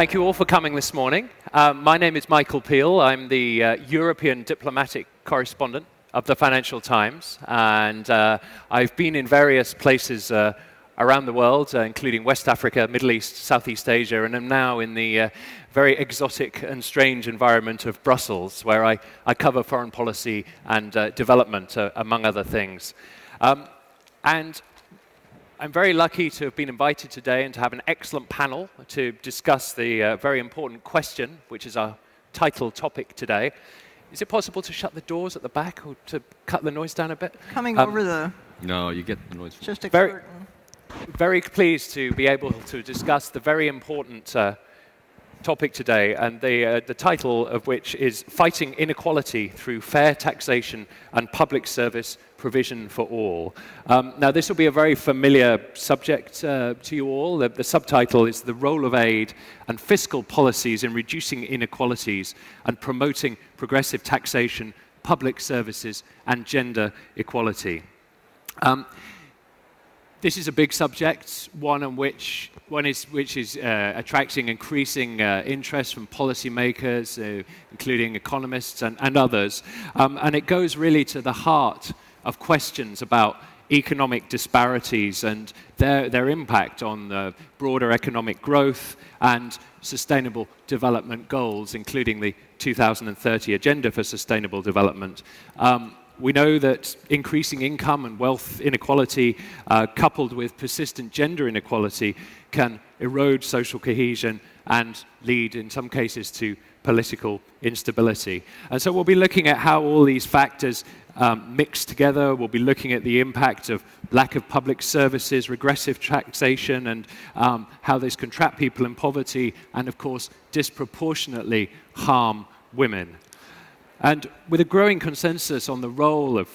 Thank you all for coming this morning. My name is Michael Peel. I'm the European diplomatic correspondent of the Financial Times, and I've been in various places around the world, including West Africa, Middle East, Southeast Asia, and I'm now in the very exotic and strange environment of Brussels, where I cover foreign policy and development, among other things. And I'm very lucky to have been invited today and to have an excellent panel to discuss the very important question, which is our title topic today. Is it possible to shut the doors at the back or to cut the noise down a bit? Coming over the... No, you get the noise. Just a curtain. Very pleased to be able to discuss the very important topic today, and the title of which is Fighting Inequality Through Fair Taxation and Public Service Provision for All. Now, this will be a very familiar subject to you all. The subtitle is The Role of Aid and Fiscal Policies in Reducing Inequalities and Promoting Progressive Taxation, Public Services and Gender Equality. This is a big subject, one which is attracting increasing interest from policymakers, including economists and others. And it goes really to the heart of questions about economic disparities and their impact on the broader economic growth and sustainable development goals, including the 2030 Agenda for Sustainable Development. We know that increasing income and wealth inequality, coupled with persistent gender inequality, can erode social cohesion and lead, in some cases, to political instability. And so we'll be looking at how all these factors mix together. We'll be looking at the impact of lack of public services, regressive taxation, and how this can trap people in poverty and, of course, disproportionately harm women. And with a growing consensus on the role of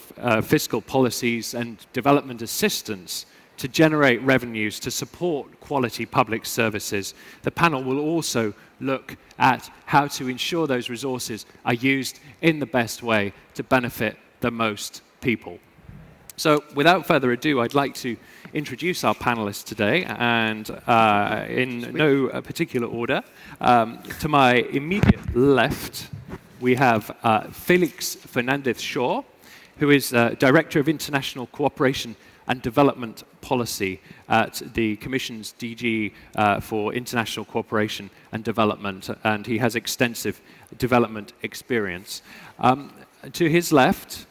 fiscal policies and development assistance to generate revenues to support quality public services, the panel will also look at how to ensure those resources are used in the best way to benefit the most people. So without further ado, I'd like to introduce our panelists today, and in no particular order. To my immediate left, we have Felix Fernandez-Shaw, who is Director of International Cooperation and Development Policy at the Commission's DG for International Cooperation and Development, and he has extensive development experience. To his left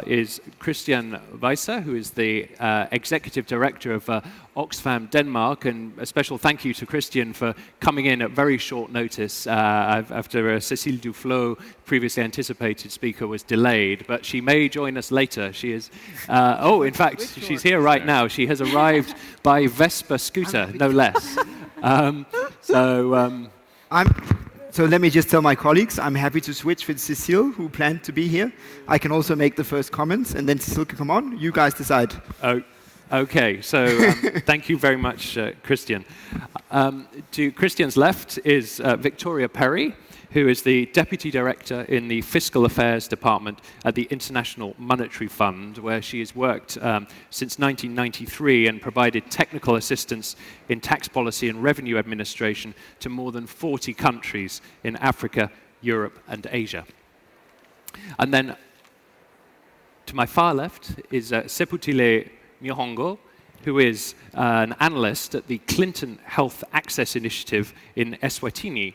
is Christian Weisser, who is the Executive Director of Oxfam Denmark, and a special thank you to Christian for coming in at very short notice after Cécile Duflot, previously anticipated speaker, was delayed, but she may join us later. She is, in fact, she's here right now. She has arrived by Vespa scooter, no less. So let me just tell my colleagues, I'm happy to switch with Cécile, who planned to be here. I can also make the first comments, and then Cécile can come on. You guys decide. Oh, okay. So thank you very much, Christian. To Christian's left is Victoria Perry, who is the Deputy Director in the Fiscal Affairs Department at the International Monetary Fund, where she has worked since 1993 and provided technical assistance in tax policy and revenue administration to more than 40 countries in Africa, Europe, and Asia. And then to my far left is Seputile Mihongo, who is an analyst at the Clinton Health Access Initiative in Eswatini,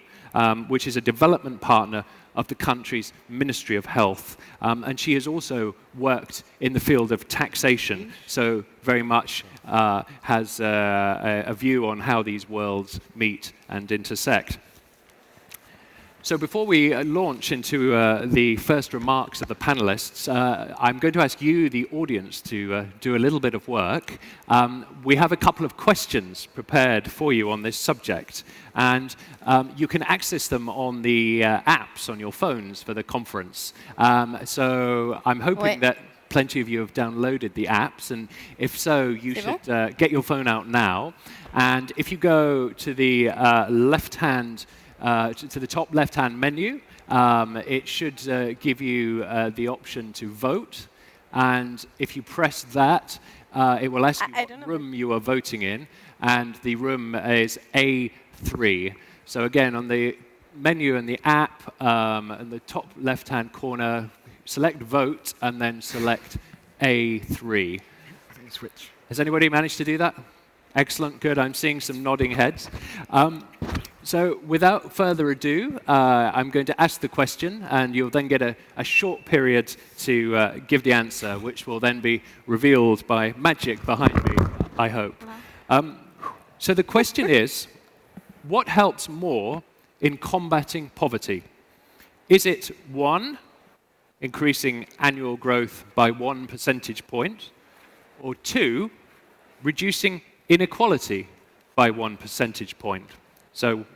which is a development partner of the country's Ministry of Health. And she has also worked in the field of taxation, so very much has a view on how these worlds meet and intersect. So before we launch into the first remarks of the panelists, I'm going to ask you, the audience, to do a little bit of work. We have a couple of questions prepared for you on this subject, and you can access them on the apps on your phones for the conference. So I'm hoping that plenty of you have downloaded the apps, and if so, you should get your phone out now. And if you go to the left-hand to the top left-hand menu, it should give you the option to vote. And if you press that, it will ask you what room you are voting in. And the room is A3. So again, on the menu in the app, in the top left-hand corner, select Vote, and then select A3. Switch. Has anybody managed to do that? Excellent, good. I'm seeing some nodding heads. So without further ado, I'm going to ask the question, and you'll then get a short period to give the answer, which will then be revealed by magic behind me, I hope. So the question is, what helps more in combating poverty? Is it 1, increasing annual growth by 1 percentage point, or 2, reducing inequality by 1 percentage point? So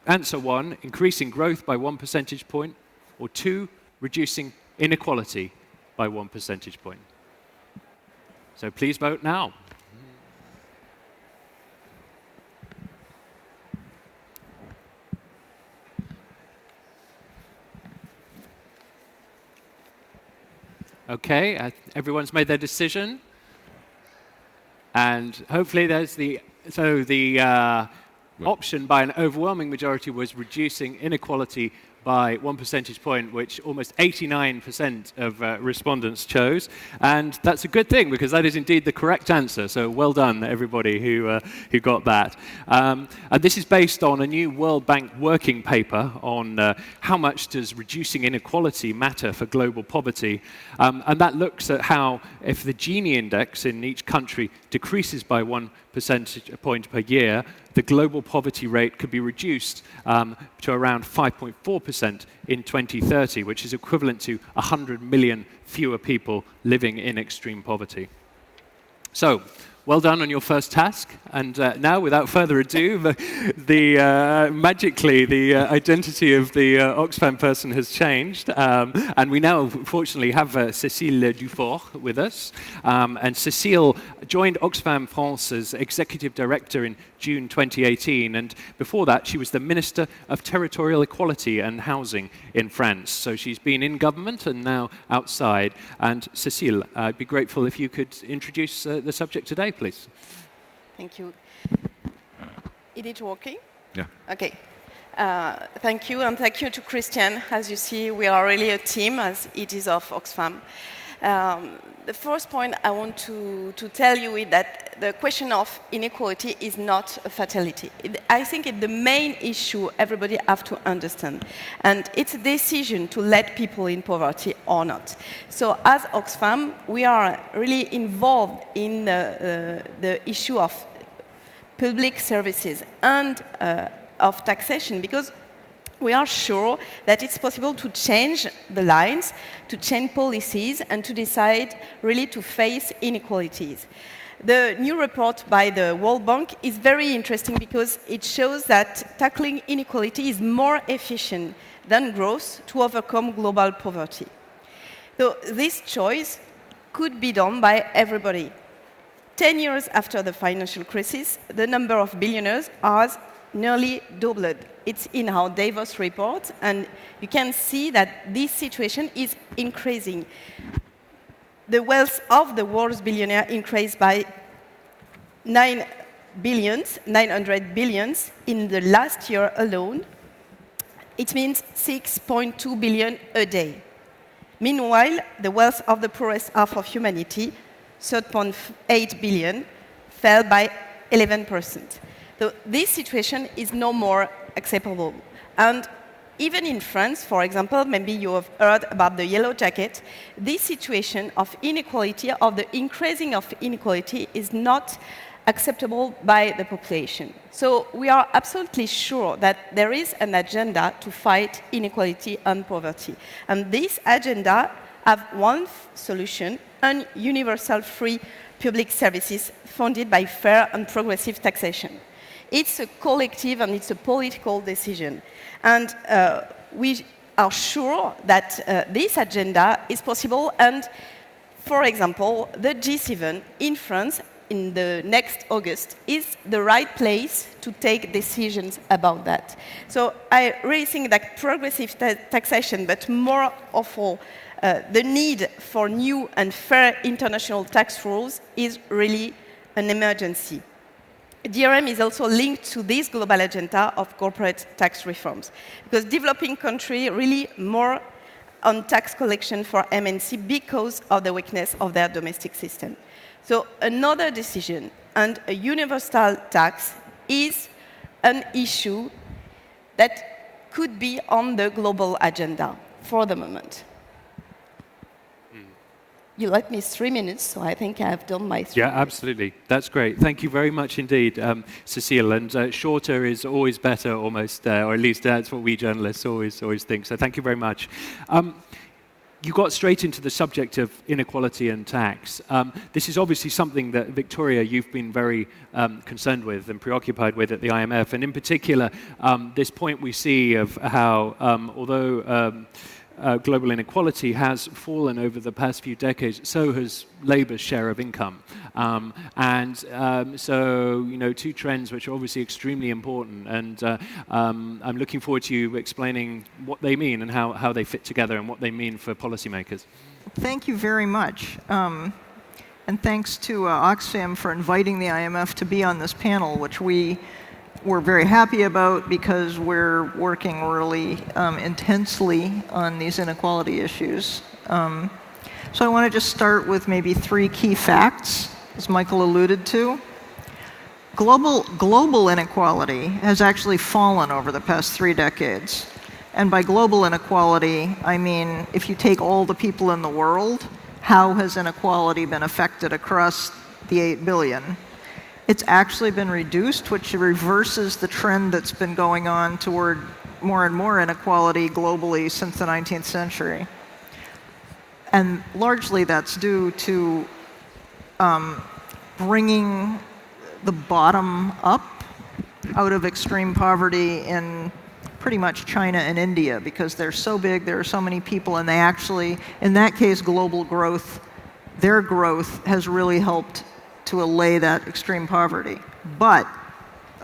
answer 1, increasing growth by 1 percentage point, or 2, reducing inequality by 1 percentage point. So please vote now. Okay, everyone's made their decision. And hopefully there's the option by an overwhelming majority was reducing inequality by 1 percentage point, which almost 89% of respondents chose. And that's a good thing, because that is indeed the correct answer. So well done, everybody who got that. And this is based on a new World Bank working paper on how much does reducing inequality matter for global poverty. And that looks at how, if the Gini index in each country decreases by 1 percentage point per year, the global poverty rate could be reduced to around 5.4% in 2030, which is equivalent to 100 million fewer people living in extreme poverty. So, well done on your first task. And now, without further ado, magically, the identity of the Oxfam person has changed. And we now, fortunately, have Cécile Dufort with us. And Cécile joined Oxfam France as Executive Director in June 2018. And before that, she was the Minister of Territorial Equality and Housing in France. So she's been in government and now outside. And Cécile, I'd be grateful if you could introduce the subject today, please. Thank you. Is it working? Yeah. Okay. Thank you, and thank you to Christian. As you see, we are really a team, as it is of Oxfam. The first point I want to tell you is that the question of inequality is not a fatality. I think it's the main issue everybody has to understand. And it's a decision to let people in poverty or not. So as Oxfam, we are really involved in the issue of public services and of taxation, because we are sure that it's possible to change the lines, to change policies, and to decide really to face inequalities. The new report by the World Bank is very interesting because it shows that tackling inequality is more efficient than growth to overcome global poverty. So this choice could be done by everybody. 10 years after the financial crisis, the number of billionaires has nearly doubled. It's in our Davos report, and you can see that this situation is increasing. The wealth of the world's billionaires increased by 900 billions in the last year alone. It means 6.2 billion a day. Meanwhile, the wealth of the poorest half of humanity, 3.8 billion, fell by 11%. So this situation is no more acceptable. And even in France, for example, maybe you have heard about the yellow jacket, this situation of inequality, of the increasing of inequality, is not acceptable by the population. So we are absolutely sure that there is an agenda to fight inequality and poverty. And this agenda has one solution, and universal free public services funded by fair and progressive taxation. It's a collective and it's a political decision. And we are sure that this agenda is possible. And, for example, the G7 in France in the next August is the right place to take decisions about that. So I really think that progressive taxation, but more of all, the need for new and fair international tax rules is really an emergency. DRM is also linked to this global agenda of corporate tax reforms, because developing countries really more on tax collection for MNC because of the weakness of their domestic system. So another decision and a universal tax is an issue that could be on the global agenda for the moment. You let me 3 minutes, so I think I've done my 3 Yeah, minutes. absolutely. That's great. Thank you very much indeed, Cecile. And shorter is always better, almost, or at least that's what we journalists always think. So thank you very much. You got straight into the subject of inequality and tax. This is obviously something that, Victoria, you've been very concerned with and preoccupied with at the IMF. And in particular, this point we see of how, although global inequality has fallen over the past few decades, so has labour's share of income. So, you know, two trends which are obviously extremely important, and I'm looking forward to you explaining what they mean and how they fit together and what they mean for policymakers. Thank you very much. And thanks to Oxfam for inviting the IMF to be on this panel, which we're very happy about because we're working really intensely on these inequality issues. So I want to just start with maybe 3 key facts, as Michael alluded to. Global inequality has actually fallen over the past 3 decades. And by global inequality, I mean, if you take all the people in the world, how has inequality been affected across the 8 billion? It's actually been reduced, which reverses the trend that's been going on toward more and more inequality globally since the 19th century. And largely that's due to bringing the bottom up out of extreme poverty in pretty much China and India, because they're so big, there are so many people, and they actually, in that case, global growth, their growth has really helped to allay that extreme poverty. But,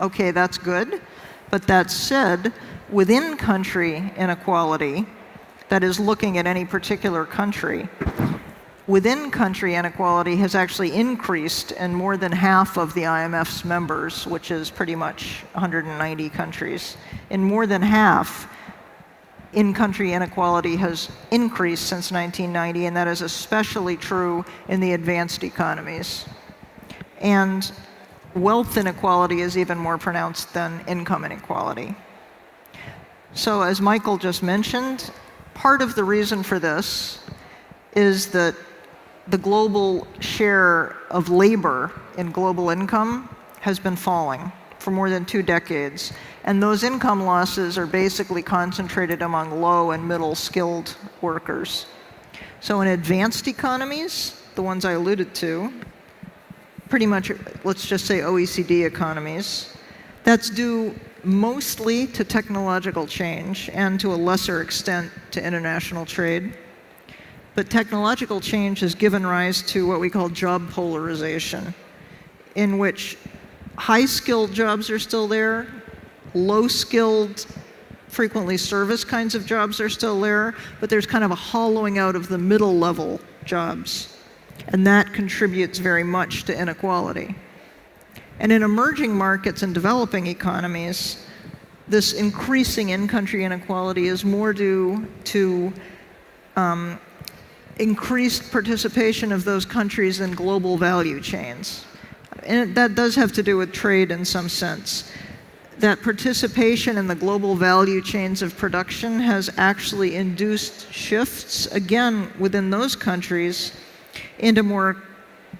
okay, that's good. But that said, within country inequality, that is looking at any particular country, within country inequality has actually increased in more than half of the IMF's members, which is pretty much 190 countries. In more than half, in-country inequality has increased since 1990, and that is especially true in the advanced economies. And wealth inequality is even more pronounced than income inequality. So as Michael just mentioned, part of the reason for this is that the global share of labor in global income has been falling for more than 2 decades. And those income losses are basically concentrated among low and middle skilled workers. So in advanced economies, the ones I alluded to, pretty much, let's just say OECD economies, that's due mostly to technological change and to a lesser extent to international trade. But technological change has given rise to what we call job polarization, in which high-skilled jobs are still there, low-skilled, frequently service kinds of jobs are still there, but there's kind of a hollowing out of the middle-level jobs. And that contributes very much to inequality. And in emerging markets and developing economies, this increasing in-country inequality is more due to increased participation of those countries in global value chains. And that does have to do with trade in some sense. That participation in the global value chains of production has actually induced shifts, again, within those countries,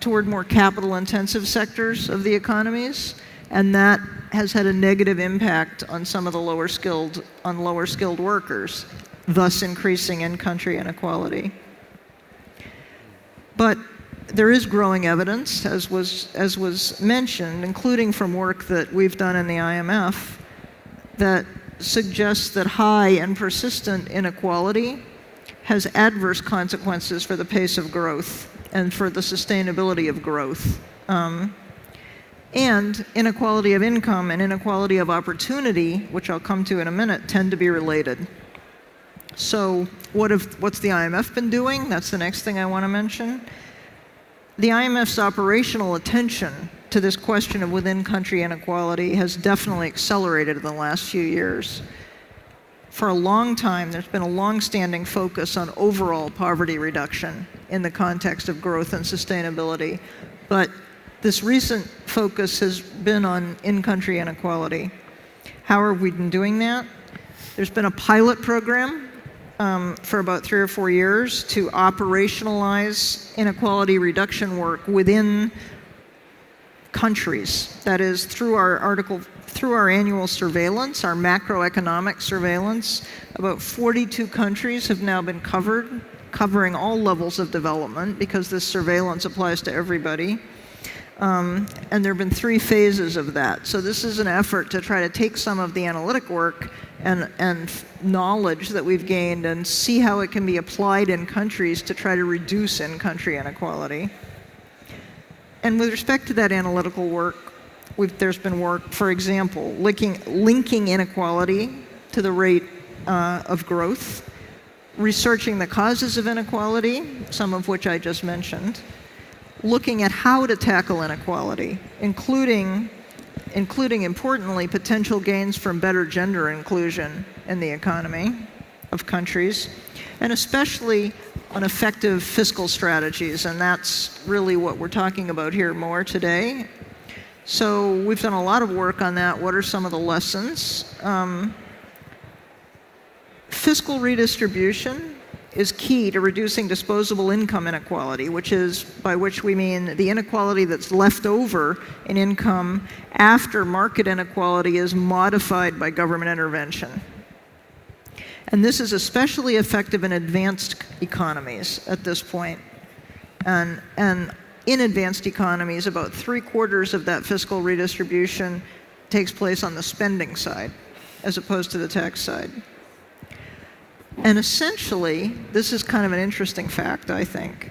toward more capital-intensive sectors of the economies, and that has had a negative impact on some of the lower-skilled workers, thus increasing in-country inequality. But there is growing evidence, as was mentioned, including from work that we've done in the IMF, that suggests that high and persistent inequality has adverse consequences for the pace of growth and for the sustainability of growth. And inequality of income and inequality of opportunity, which I'll come to in a minute, tend to be related. So what's the IMF been doing? That's the next thing I want to mention. The IMF's operational attention to this question of within-country inequality has definitely accelerated in the last few years. For a long time, there's been a long-standing focus on overall poverty reduction in the context of growth and sustainability. But this recent focus has been on in-country inequality. How have we been doing that? There's been a pilot program for about 3 or 4 years to operationalize inequality reduction work within countries. That is, through our annual surveillance, our macroeconomic surveillance, about 42 countries have now been covered, covering all levels of development because this surveillance applies to everybody. And there have been 3 phases of that. So this is an effort to try to take some of the analytic work and knowledge that we've gained and see how it can be applied in countries to try to reduce in-country inequality. And with respect to that analytical work, there's been work, for example, linking inequality to the rate of growth, researching the causes of inequality, some of which I just mentioned, looking at how to tackle inequality, including importantly potential gains from better gender inclusion in the economy of countries, and especially on effective fiscal strategies, and that's really what we're talking about here more today. So we've done a lot of work on that. What are some of the lessons? Fiscal redistribution is key to reducing disposable income inequality, by which we mean the inequality that's left over in income after market inequality is modified by government intervention. And this is especially effective in advanced economies at this point. And in advanced economies, about 3/4 of that fiscal redistribution takes place on the spending side, as opposed to the tax side. And essentially, this is kind of an interesting fact, I think.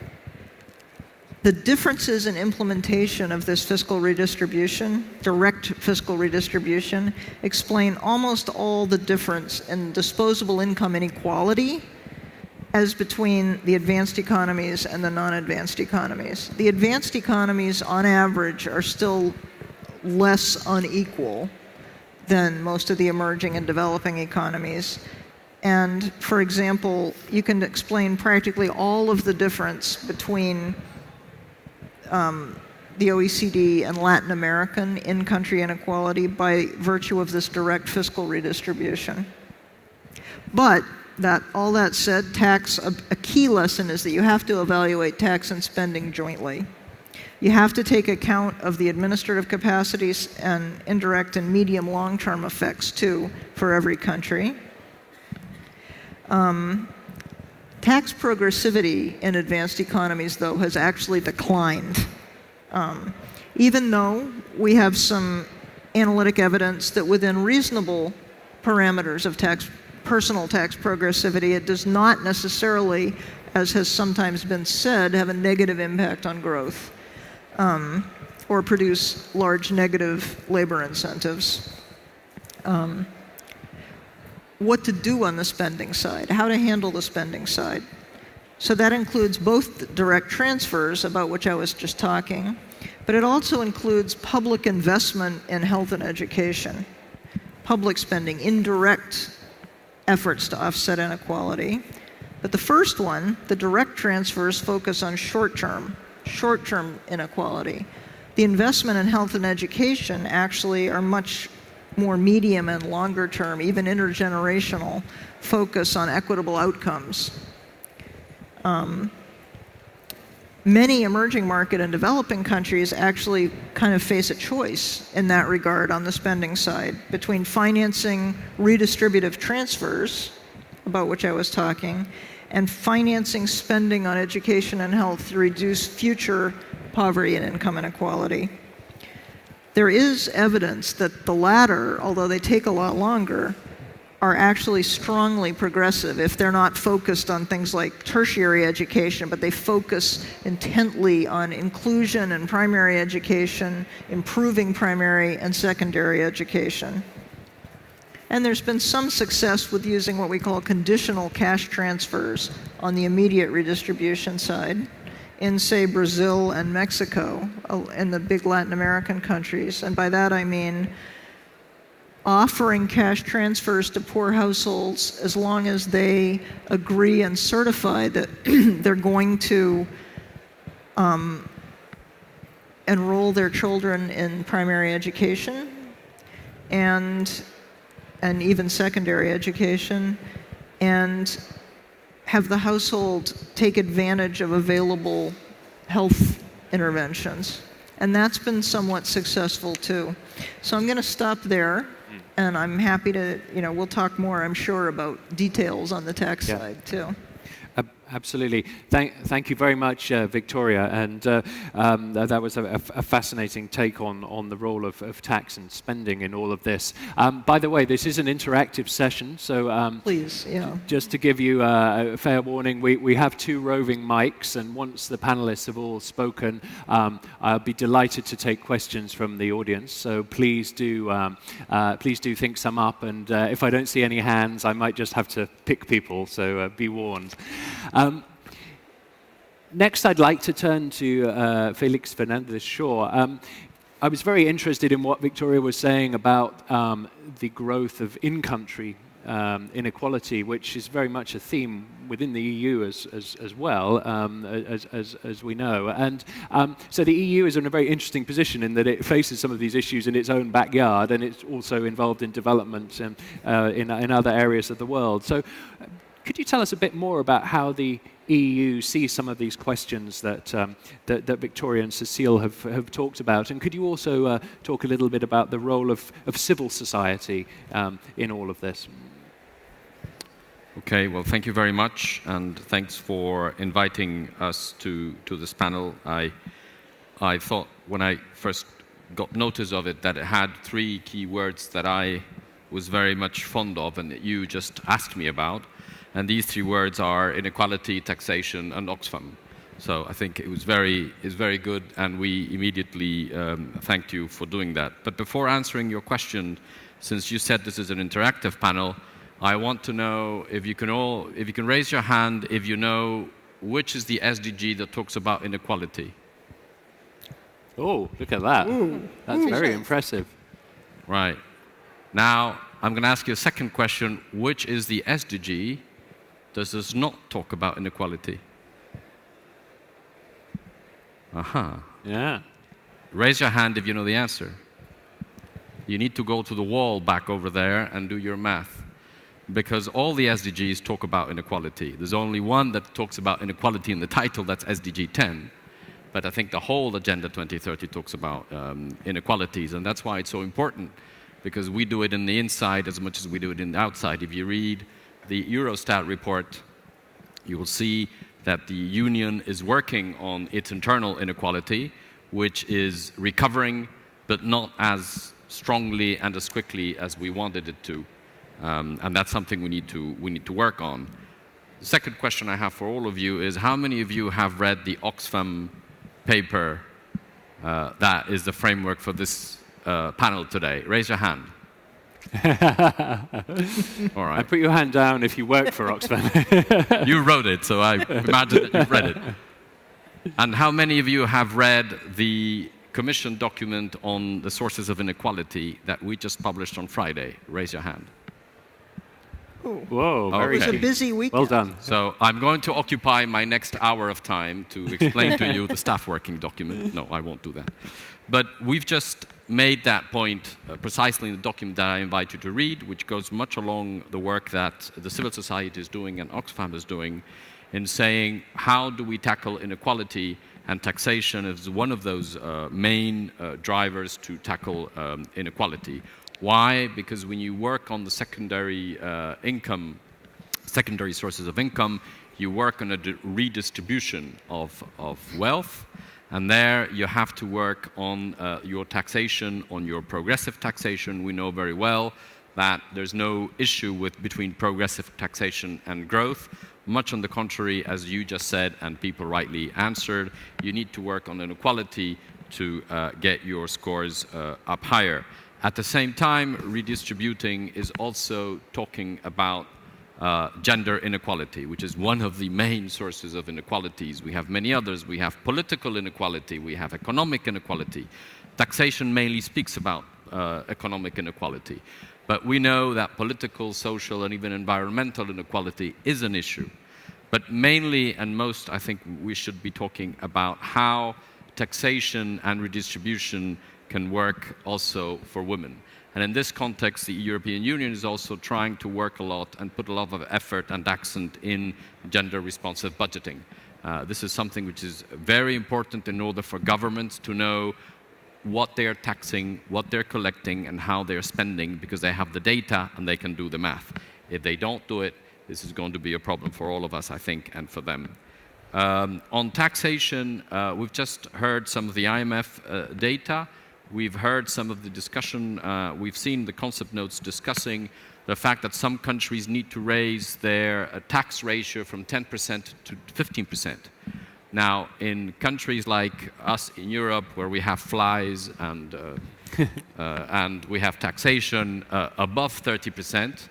The differences in implementation of this fiscal redistribution, direct fiscal redistribution, explain almost all the difference in disposable income inequality as between the advanced economies and the non-advanced economies. The advanced economies, on average, are still less unequal than most of the emerging and developing economies. And, for example, you can explain practically all of the difference between the OECD and Latin American in-country inequality by virtue of this direct fiscal redistribution. But all that said, a key lesson is that you have to evaluate tax and spending jointly. You have to take account of the administrative capacities and indirect and medium long-term effects, too, for every country. Tax progressivity in advanced economies, though, has actually declined. Even though we have some analytic evidence that within reasonable parameters of personal tax progressivity, it does not necessarily, as has sometimes been said, have a negative impact on growth or produce large negative labor incentives. What to do on the spending side, how to handle the spending side. So that includes both direct transfers, about which I was just talking, but it also includes public investment in health and education, public spending, indirect efforts to offset inequality. But the first one, the direct transfers, focus on short-term inequality. The investment in health and education actually are much more medium and longer term, even intergenerational, focus on equitable outcomes. Many emerging market and developing countries actually kind of face a choice in that regard on the spending side between financing redistributive transfers, about which I was talking, and financing spending on education and health to reduce future poverty and income inequality. There is evidence that the latter, although they take a lot longer, are actually strongly progressive if they're not focused on things like tertiary education, but they focus intently on inclusion and primary education, improving primary and secondary education. And there's been some success with using what we call conditional cash transfers on the immediate redistribution side in, say, Brazil and Mexico, in the big Latin American countries. And by that I mean offering cash transfers to poor households as long as they agree and certify that they're going to enroll their children in primary education and even secondary education, and have the household take advantage of available health interventions. And that's been somewhat successful too. So I'm going to stop there, and I'm happy to, we'll talk more, I'm sure, about details on the tax side too. Absolutely. Thank you very much, Victoria. And that was a fascinating take on the role of tax and spending in all of this. By the way, this is an interactive session, so please, just to give you a fair warning, we have 2 roving mics, and once the panelists have all spoken, I'll be delighted to take questions from the audience. So please do think some up, and if I don't see any hands, I might just have to pick people. So be warned. Next, I'd like to turn to Felix Fernandez-Shaw. I was very interested in what Victoria was saying about the growth of in-country inequality, which is very much a theme within the EU as well, as we know. And so the EU is in a very interesting position in that it faces some of these issues in its own backyard, and it's also involved in development in other areas of the world. So could you tell us a bit more about how the EU sees some of these questions that Victoria and Cecile have talked about? And could you also talk a little bit about the role of civil society in all of this? Okay, well, thank you very much, and thanks for inviting us to this panel. I thought when I first got notice of it that it had 3 key words that I was very much fond of and that you just asked me about. And these 3 words are inequality, taxation, and Oxfam. So I think it's very good, and we immediately thanked you for doing that. But before answering your question, since you said this is an interactive panel, I want to know if you can raise your hand if you know which is the SDG that talks about inequality. Oh, look at that. Ooh. That's very impressive. Right. Now, I'm going to ask you a second question. Which is the SDG does not talk about inequality? Aha. Yeah. Raise your hand if you know the answer. You need to go to the wall back over there and do your math, because all the SDGs talk about inequality. There's only one that talks about inequality in the title, that's SDG 10. But I think the whole Agenda 2030 talks about inequalities, and that's why it's so important, because we do it in the inside as much as we do it in the outside. If you read the Eurostat report, you will see that the Union is working on its internal inequality, which is recovering, but not as strongly and as quickly as we wanted it to. And that's something we need to work on. The second question I have for all of you is, how many of you have read the Oxfam paper that is the framework for this panel today? Raise your hand. All right. And put your hand down if you work for Oxfam. You wrote it, so I imagine that you've read it. And how many of you have read the Commission document on the sources of inequality that we just published on Friday? Raise your hand. Ooh. Whoa, very It was a busy weekend. Well done. So I'm going to occupy my next hour of time to explain to you the staff working document. No, I won't do that. But we've just made that point precisely in the document that I invite you to read, which goes much along the work that the civil society is doing and Oxfam is doing, in saying how do we tackle inequality, and taxation is one of those main drivers to tackle inequality. Why? Because when you work on the secondary sources of income, you work on a redistribution of wealth, and there you have to work on your taxation, on your progressive taxation. We know very well that there's no issue between progressive taxation and growth. Much on the contrary, as you just said, and people rightly answered, you need to work on inequality to get your scores up higher. At the same time, redistributing is also talking about gender inequality, which is one of the main sources of inequalities. We have many others. We have political inequality. We have economic inequality. Taxation mainly speaks about economic inequality. But we know that political, social, and even environmental inequality is an issue. But mainly and most, I think we should be talking about how taxation and redistribution can work also for women. And in this context, the European Union is also trying to work a lot and put a lot of effort and accent in gender-responsive budgeting. This is something which is very important in order for governments to know what they're taxing, what they're collecting, and how they're spending, because they have the data and they can do the math. If they don't do it, this is going to be a problem for all of us, I think, and for them. On taxation, we've just heard some of the IMF data. We've heard some of the discussion. We've seen the concept notes discussing the fact that some countries need to raise their tax ratio from 10% to 15%. Now, in countries like us in Europe, where we have flies and we have taxation above 30%,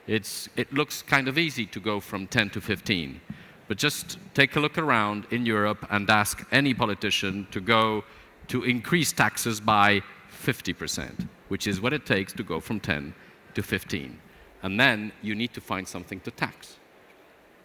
it looks kind of easy to go from 10 to 15. But just take a look around in Europe and ask any politician to increase taxes by 50%, which is what it takes to go from 10 to 15. And then you need to find something to tax.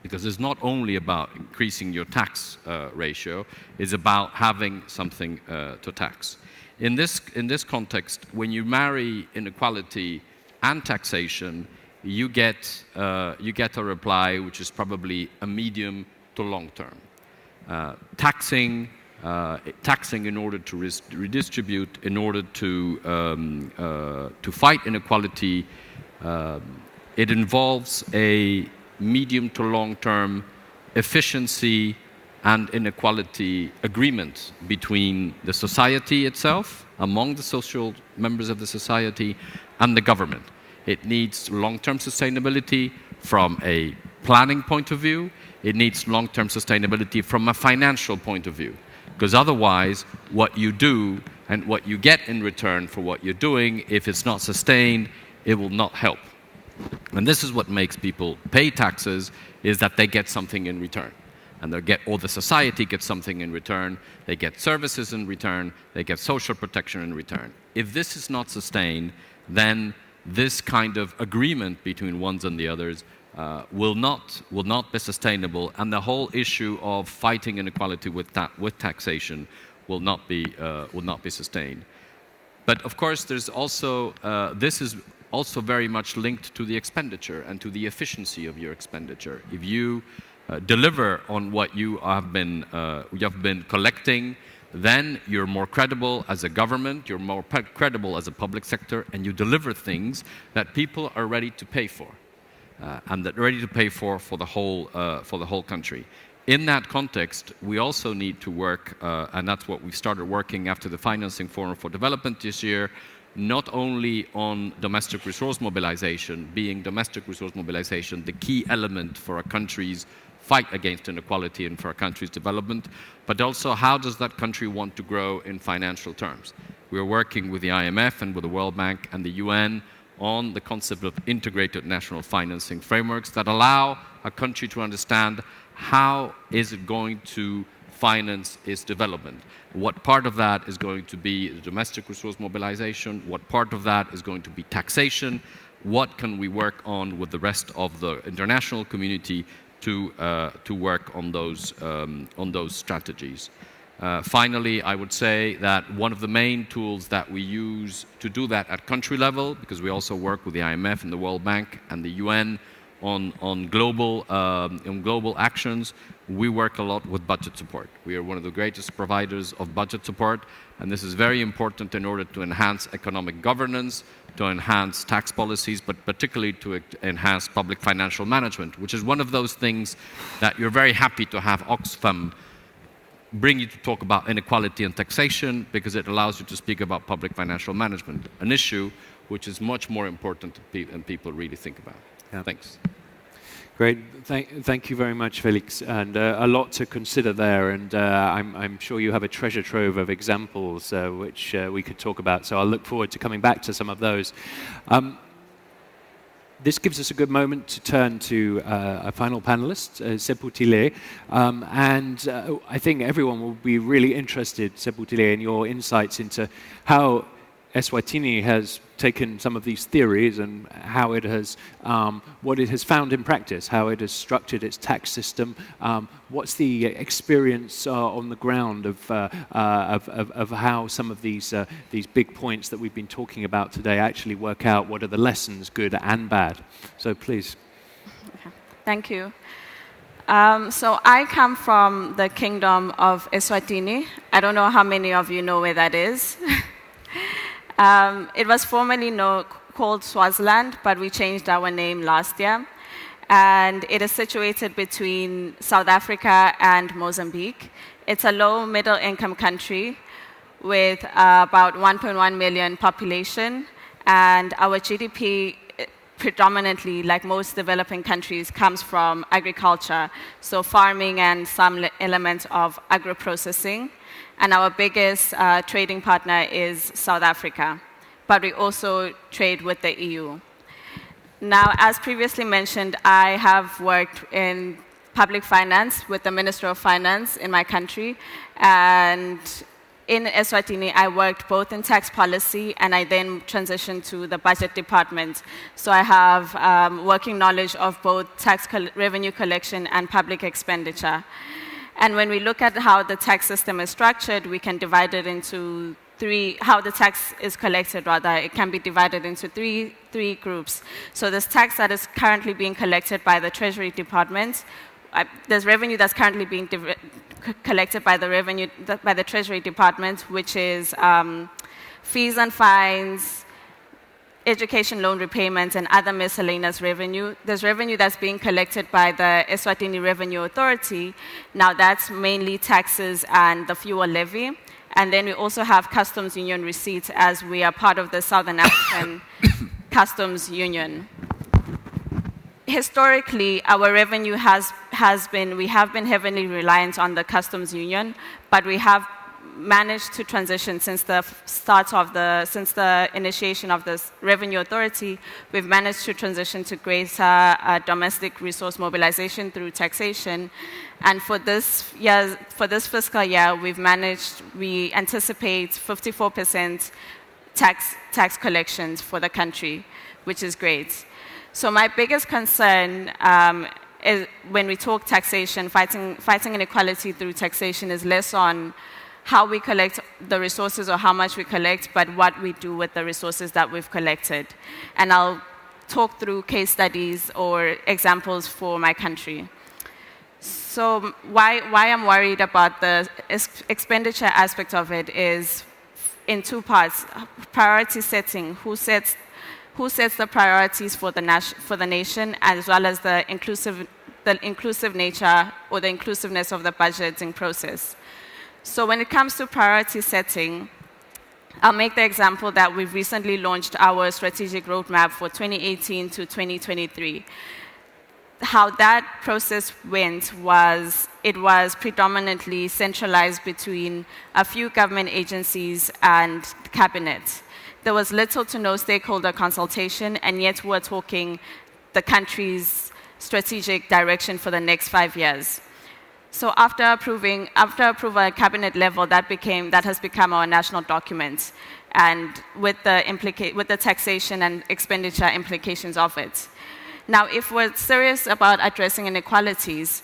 Because it's not only about increasing your tax ratio, it's about having something to tax. In this context, when you marry inequality and taxation, you get a reply which is probably a medium to long term. Taxing in order to redistribute, in order to fight inequality, it involves a medium to long-term efficiency and inequality agreement between the society itself, among the social members of the society, and the government. It needs long-term sustainability from a planning point of view. It needs long-term sustainability from a financial point of view. Because otherwise, what you do and what you get in return for what you're doing, if it's not sustained, it will not help. And this is what makes people pay taxes, is that they get something in return. And or the society gets something in return. They get services in return. They get social protection in return. If this is not sustained, then this kind of agreement between ones and the others will not be sustainable, and the whole issue of fighting inequality with taxation will not be sustained. But of course, there's also this is also very much linked to the expenditure and to the efficiency of your expenditure. If you deliver on what you have been collecting, then you're more credible as a government, you're more credible as a public sector, and you deliver things that people are ready to pay for, and that are ready to pay for the whole country. In that context, we also need to work, and that's what we started working after the Financing Forum for Development this year, not only on domestic resource mobilization, being domestic resource mobilization the key element for a country's fight against inequality and for a country's development, but also how does that country want to grow in financial terms. We are working with the IMF and with the World Bank and the UN on the concept of integrated national financing frameworks that allow a country to understand how is it going to finance its development. What part of that is going to be the domestic resource mobilization? What part of that is going to be taxation? What can we work on with the rest of the international community to work on those strategies? Finally, I would say that one of the main tools that we use to do that at country level, because we also work with the IMF and the World Bank and the UN on global actions, we work a lot with budget support. We are one of the greatest providers of budget support, and this is very important in order to enhance economic governance, to enhance tax policies, but particularly to enhance public financial management, which is one of those things that you're very happy to have Oxfam bring you to talk about inequality and taxation, because it allows you to speak about public financial management, an issue which is much more important than people really think about. Yeah. Thanks. Great. Thank you very much, Felix. And a lot to consider there. And I'm sure you have a treasure trove of examples which we could talk about. So I'll look forward to coming back to some of those. this gives us a good moment to turn to our final panelist, Seputile. I think everyone will be really interested, Seputile, in your insights into how Eswatini has taken some of these theories and how it has, what it has found in practice, how it has structured its tax system. What's the experience on the ground of how some of these big points that we've been talking about today actually work out? What are the lessons, good and bad? So please. Okay. Thank you. So I come from the kingdom of Eswatini. I don't know how many of you know where that is. It was formerly called Swaziland, but we changed our name last year. And it is situated between South Africa and Mozambique. It's a low middle income country with about 1.1 million population. And our GDP predominantly, like most developing countries, comes from agriculture. So farming and some elements of agro-processing. And our biggest trading partner is South Africa, but we also trade with the EU. Now, as previously mentioned, I have worked in public finance with the Minister of Finance in my country, and in Eswatini, I worked both in tax policy, and I then transitioned to the budget department. So I have working knowledge of both revenue collection and public expenditure. And when we look at how the tax system is structured, we can divide it into how the tax is collected, rather. It can be divided into three groups. So there's tax that is currently being collected by the Treasury Department. There's revenue that's currently being collected by the Treasury Department, which is fees and fines, education loan repayments, and other miscellaneous revenue. There's revenue that's being collected by the Eswatini Revenue Authority. Now that's mainly taxes and the fuel levy. And then we also have customs union receipts, as we are part of the Southern African Customs Union. Historically, our revenue we have been heavily reliant on the customs union, but we have managed to transition since the initiation of this revenue authority. We've managed to transition to greater domestic resource mobilization through taxation. And for this fiscal year, we anticipate 54% tax collections for the country, which is great. So my biggest concern is when we talk taxation, fighting inequality through taxation is less on how we collect the resources or how much we collect, but what we do with the resources that we've collected. And I'll talk through case studies or examples for my country. So why I'm worried about the expenditure aspect of it is in two parts. Priority setting, who sets the priorities for the nation, as well as the inclusive nature or the inclusiveness of the budgeting process. So when it comes to priority setting, I'll make the example that we've recently launched our strategic roadmap for 2018 to 2023. How that process went was, it was predominantly centralized between a few government agencies and cabinet. There was little to no stakeholder consultation, and yet we're talking the country's strategic direction for the next 5 years. So after approval at cabinet level, that has become our national document, and with the taxation and expenditure implications of it. Now, if we're serious about addressing inequalities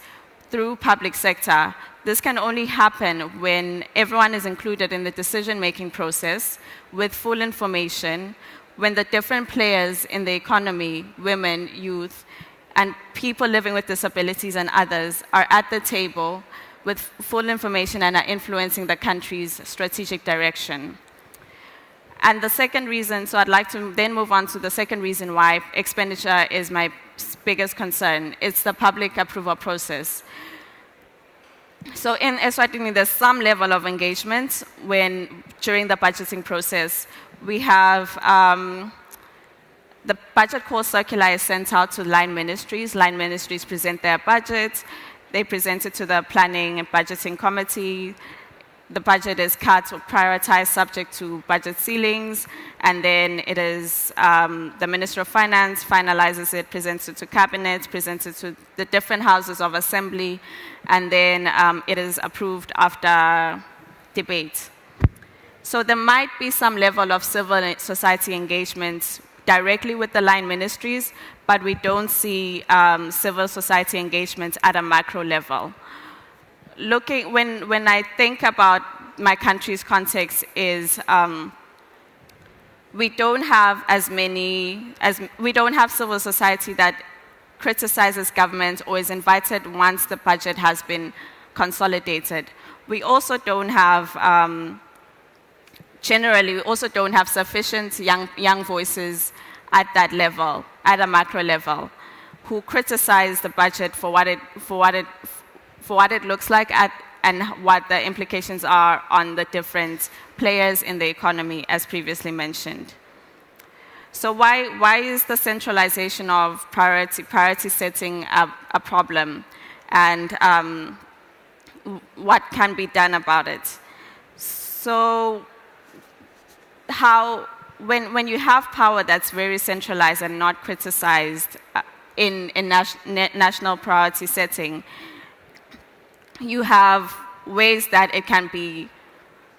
through public sector, this can only happen when everyone is included in the decision-making process with full information, when the different players in the economy, women, youth, and people living with disabilities and others are at the table with full information and are influencing the country's strategic direction. And the second reason, so I'd like to then move on to the second reason why expenditure is my biggest concern. It's the public approval process. So in Eswatini, there's some level of engagement during the budgeting process. We have the budget call circular is sent out to line ministries. Line ministries present their budget. They present it to the planning and budgeting committee. the budget is cut or prioritized subject to budget ceilings, and then it is the Minister of Finance finalizes it, presents it to Cabinet, presents it to the different houses of assembly, and then it is approved after debate. So there might be some level of civil society engagement directly with the line ministries, but we don't see civil society engagement at a macro level. When I think about my country's context is we don't have we don't have civil society that criticizes government or is invited once the budget has been consolidated. We also don't have generally, we also don't have sufficient young voices at that level, at a macro level, who criticize the budget for what it looks like and what the implications are on the different players in the economy, as previously mentioned. So why is the centralization of priority setting a problem, and what can be done about it? So when you have power that's very centralized and not criticized in national priority setting, you have ways that it can be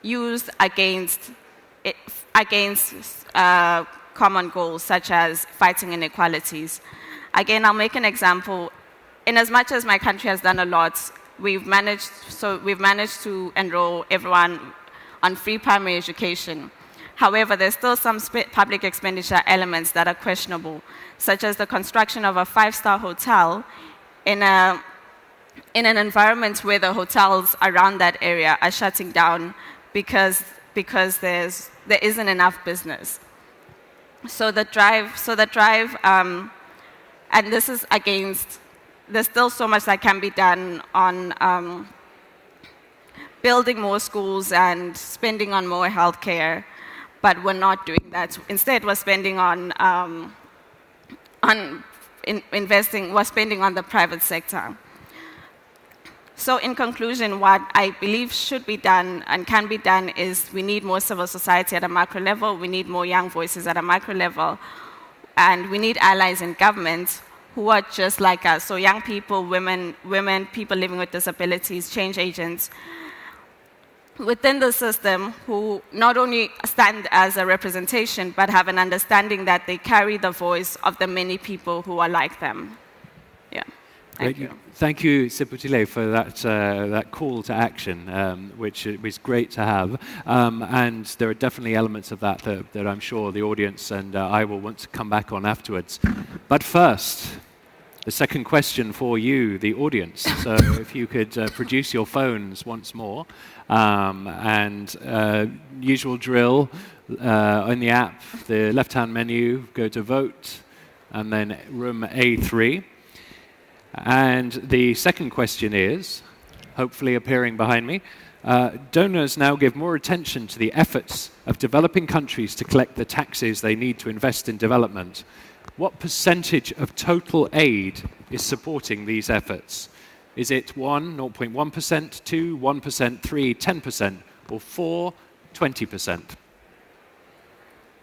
used against common goals, such as fighting inequalities. Again, I'll make an example. In as much as my country has done a lot, we've managed to enroll everyone on free primary education. However, there's still some public expenditure elements that are questionable, such as the construction of a 5-star hotel in an environment where the hotels around that area are shutting down because there isn't enough business. So the drive, and this is against. There's still so much that can be done on building more schools and spending on more healthcare, but we're not doing that. Instead, we're spending on investing. We're spending on the private sector. So in conclusion, what I believe should be done and can be done is we need more civil society at a macro level, we need more young voices at a macro level, and we need allies in government who are just like us. So young people, women, people living with disabilities, change agents within the system who not only stand as a representation, but have an understanding that they carry the voice of the many people who are like them. Yeah. Thank you. Thank you, Siputile, for that call to action, which was great to have. And there are definitely elements of that I'm sure the audience and I will want to come back on afterwards. But first, the second question for you, the audience. So if you could produce your phones once more. And usual drill, in the app, the left-hand menu, go to vote, and then room A3. And the second question is, hopefully appearing behind me, donors now give more attention to the efforts of developing countries to collect the taxes they need to invest in development. What percentage of total aid is supporting these efforts? Is it 1, 0.1%, 2, 1%, 3, 10%, or 4, 20%?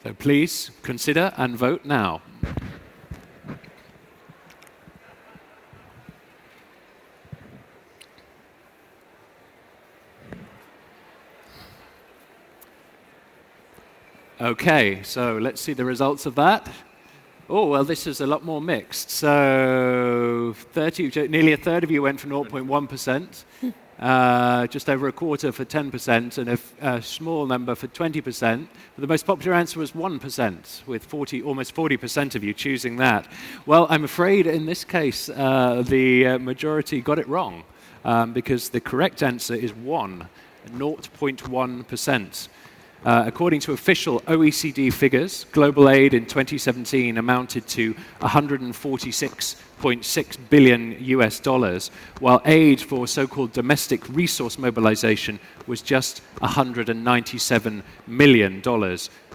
So please consider and vote now. Okay, so let's see the results of that. Oh, well, this is a lot more mixed. So nearly a third of you went for 0.1%, just over a quarter for 10%, and a small number for 20%. But the most popular answer was 1%, with almost 40% of you choosing that. Well, I'm afraid in this case, the majority got it wrong, because the correct answer is 0.1%. According to official OECD figures, global aid in 2017 amounted to $146.6 billion US, while aid for so-called domestic resource mobilization was just $197 million,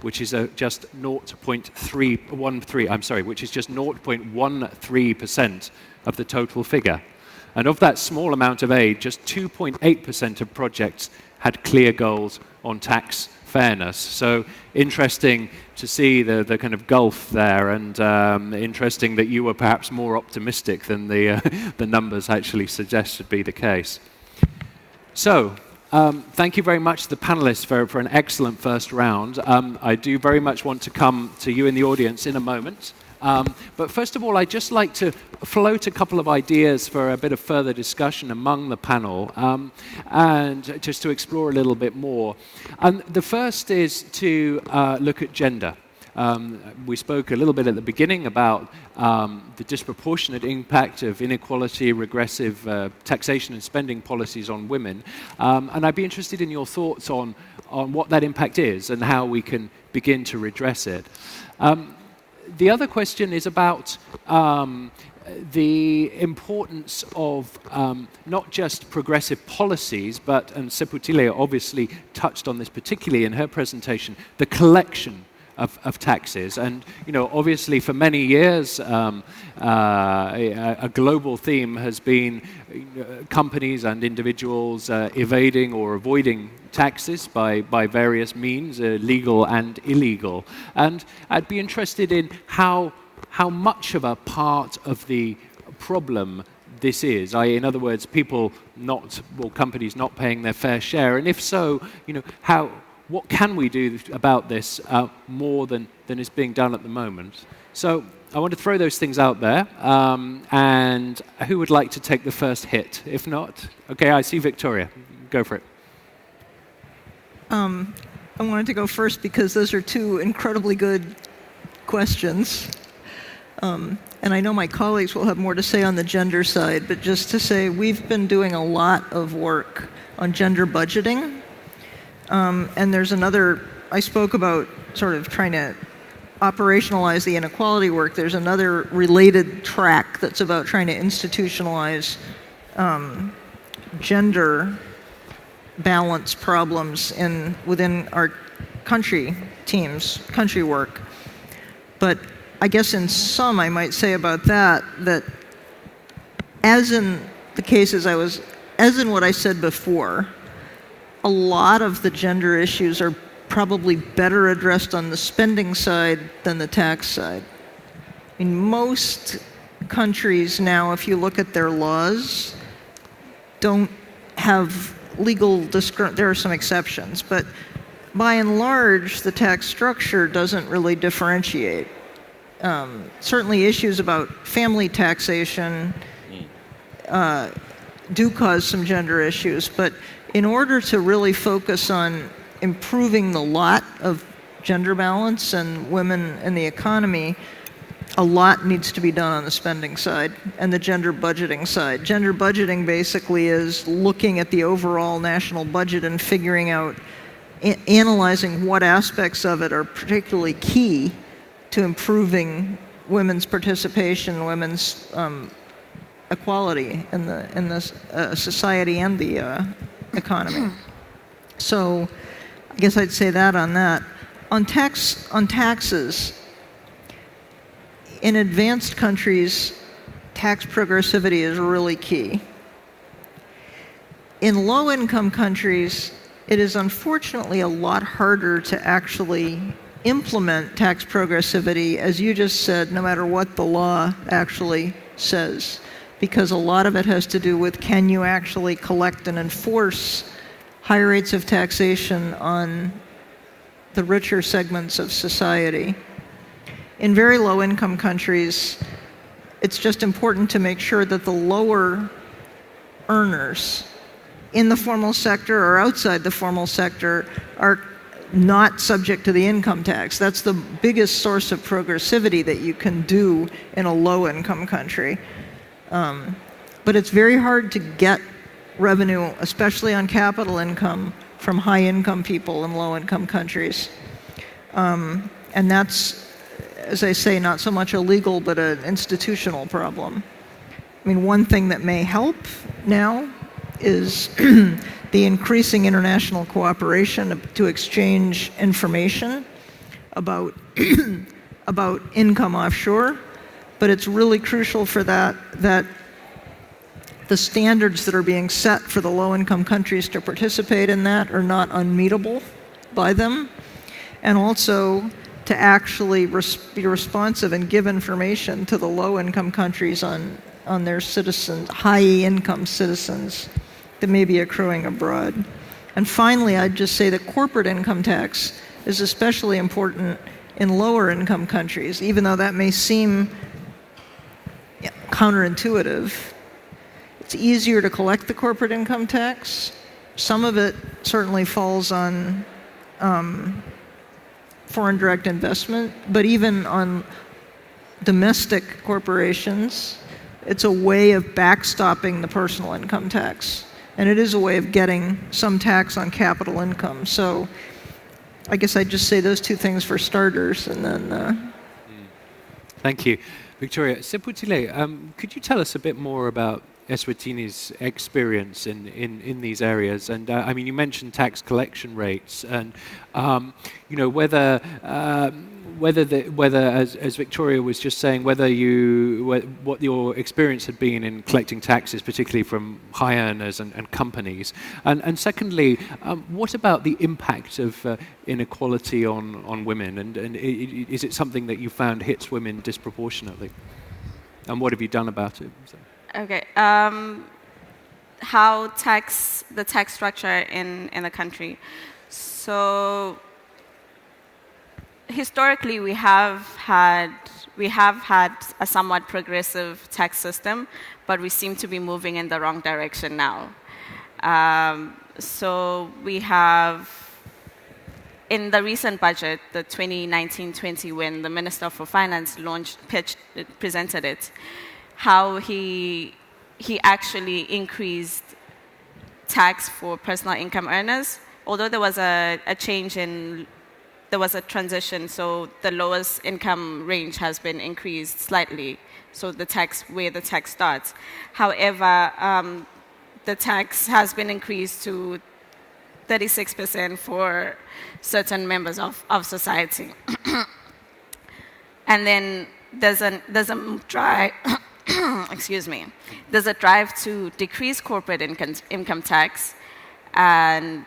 which is just 0.13% of the total figure. And of that small amount of aid, just 2.8% of projects had clear goals on tax fairness. So interesting to see the kind of gulf there, and interesting that you were perhaps more optimistic than the numbers actually suggest should be the case. So, thank you very much to the panelists for an excellent first round. I do very much want to come to you in the audience in a moment. But first of all, I'd just like to float a couple of ideas for a bit of further discussion among the panel, and just to explore a little bit more. The first is to look at gender. We spoke a little bit at the beginning about the disproportionate impact of inequality, regressive taxation and spending policies on women. And I'd be interested in your thoughts on what that impact is and how we can begin to redress it. The other question is about the importance of not just progressive policies, but, and Seputile obviously touched on this particularly in her presentation, the collection of taxes. And, you know, obviously for many years, a global theme has been companies and individuals evading or avoiding taxes by various means, legal and illegal. And I'd be interested in how much of a part of the problem this is. In other words, companies not paying their fair share. And if so, you know, what can we do about this more than is being done at the moment? So I want to throw those things out there. And who would like to take the first hit? If not, okay, I see Victoria. Go for it. I wanted to go first because those are two incredibly good questions. And I know my colleagues will have more to say on the gender side, but just to say we've been doing a lot of work on gender budgeting. And there's another, I spoke about sort of trying to operationalize the inequality work. There's another related track that's about trying to institutionalize gender balance problems within our country teams, country work. But I guess in sum, I might say about that as in the cases as in what I said before, a lot of the gender issues are probably better addressed on the spending side than the tax side. I mean, most countries now, if you look at their laws, don't have legal discrimination. There are some exceptions, but by and large, the tax structure doesn't really differentiate. Certainly issues about family taxation do cause some gender issues, but in order to really focus on improving the lot of gender balance and women in the economy, a lot needs to be done on the spending side and the gender budgeting side. Gender budgeting basically is looking at the overall national budget and figuring out, analyzing what aspects of it are particularly key to improving women's participation, women's equality in the society and the economy. So I guess I'd say that on that. On taxes, in advanced countries, tax progressivity is really key. In low-income countries, it is unfortunately a lot harder to actually implement tax progressivity, as you just said, no matter what the law actually says, because a lot of it has to do with can you actually collect and enforce high rates of taxation on the richer segments of society. In very low-income countries, it's just important to make sure that the lower earners in the formal sector or outside the formal sector are not subject to the income tax. That's the biggest source of progressivity that you can do in a low-income country. But it's very hard to get revenue, especially on capital income, from high-income people in low-income countries. And that's, as I say, not so much a legal but an institutional problem. I mean, one thing that may help now is the increasing international cooperation to exchange information about, about income offshore. But it's really crucial for that the standards that are being set for the low-income countries to participate in that are not unmeetable by them, and also to actually be responsive and give information to the low-income countries on their citizens, high-income citizens that may be accruing abroad. And finally, I'd just say that corporate income tax is especially important in lower-income countries, even though that may seem counterintuitive. It's easier to collect the corporate income tax. Some of it certainly falls on foreign direct investment, but even on domestic corporations, it's a way of backstopping the personal income tax. And it is a way of getting some tax on capital income. So I guess I'd just say those two things for starters, and then... Thank you. Victoria, Seputile, could you tell us a bit more about Eswatini's experience in these areas? And I mean, you mentioned tax collection rates, and you know, whether as Victoria was just saying, what your experience had been in collecting taxes, particularly from high earners and companies, and secondly, what about the impact of inequality on women, and is it something that you found hits women disproportionately, and what have you done about it? So. Okay. How the tax structure in the country. So historically, we have had a somewhat progressive tax system, but we seem to be moving in the wrong direction now. So we have, in the recent budget, the 2019-20, when the Minister for Finance presented it, how he actually increased tax for personal income earners, although there was a transition, so the lowest income range has been increased slightly, so where the tax starts. However, the tax has been increased to 36% for certain members of society. And then there's a drive excuse me, there's a drive to decrease corporate income tax and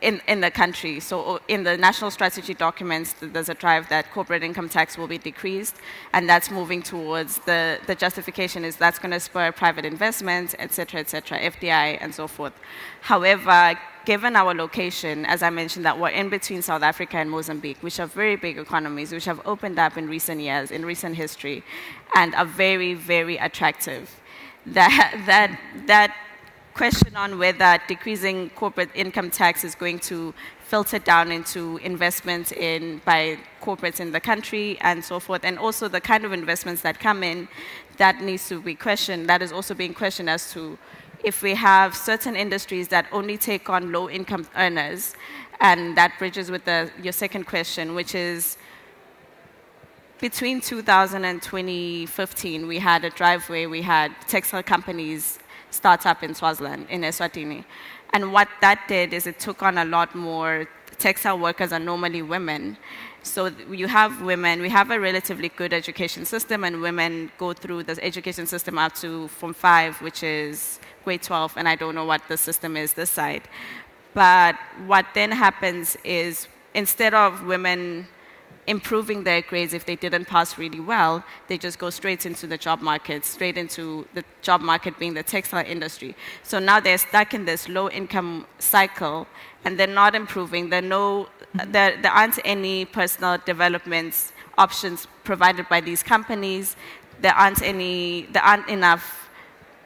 in the country. So in the national strategy documents, there's a drive that corporate income tax will be decreased, and that's moving towards the justification is that's going to spur private investment, et cetera, FDI, and so forth. However, given our location, as I mentioned, that we're in between South Africa and Mozambique, which are very big economies, which have opened up in recent years, in recent history, and are very, very attractive, that question on whether decreasing corporate income tax is going to filter down into investments by corporates in the country and so forth, and also the kind of investments that come in, that needs to be questioned. That is also being questioned as to if we have certain industries that only take on low-income earners, and that bridges with your second question, which is between 2000 and 2015, we had a drive where we had textile companies start up in Swaziland, in Eswatini. And what that did is it took on a lot more textile workers are normally women. So you have women, we have a relatively good education system, and women go through the education system up to Form 5, which is grade 12, and I don't know what the system is this side. But what then happens is, instead of women improving their grades if they didn't pass really well, they just go straight into the job market, straight into the job market being the textile industry. So now they're stuck in this low-income cycle, and they're not improving. There aren't any personal development options provided by these companies. There aren't enough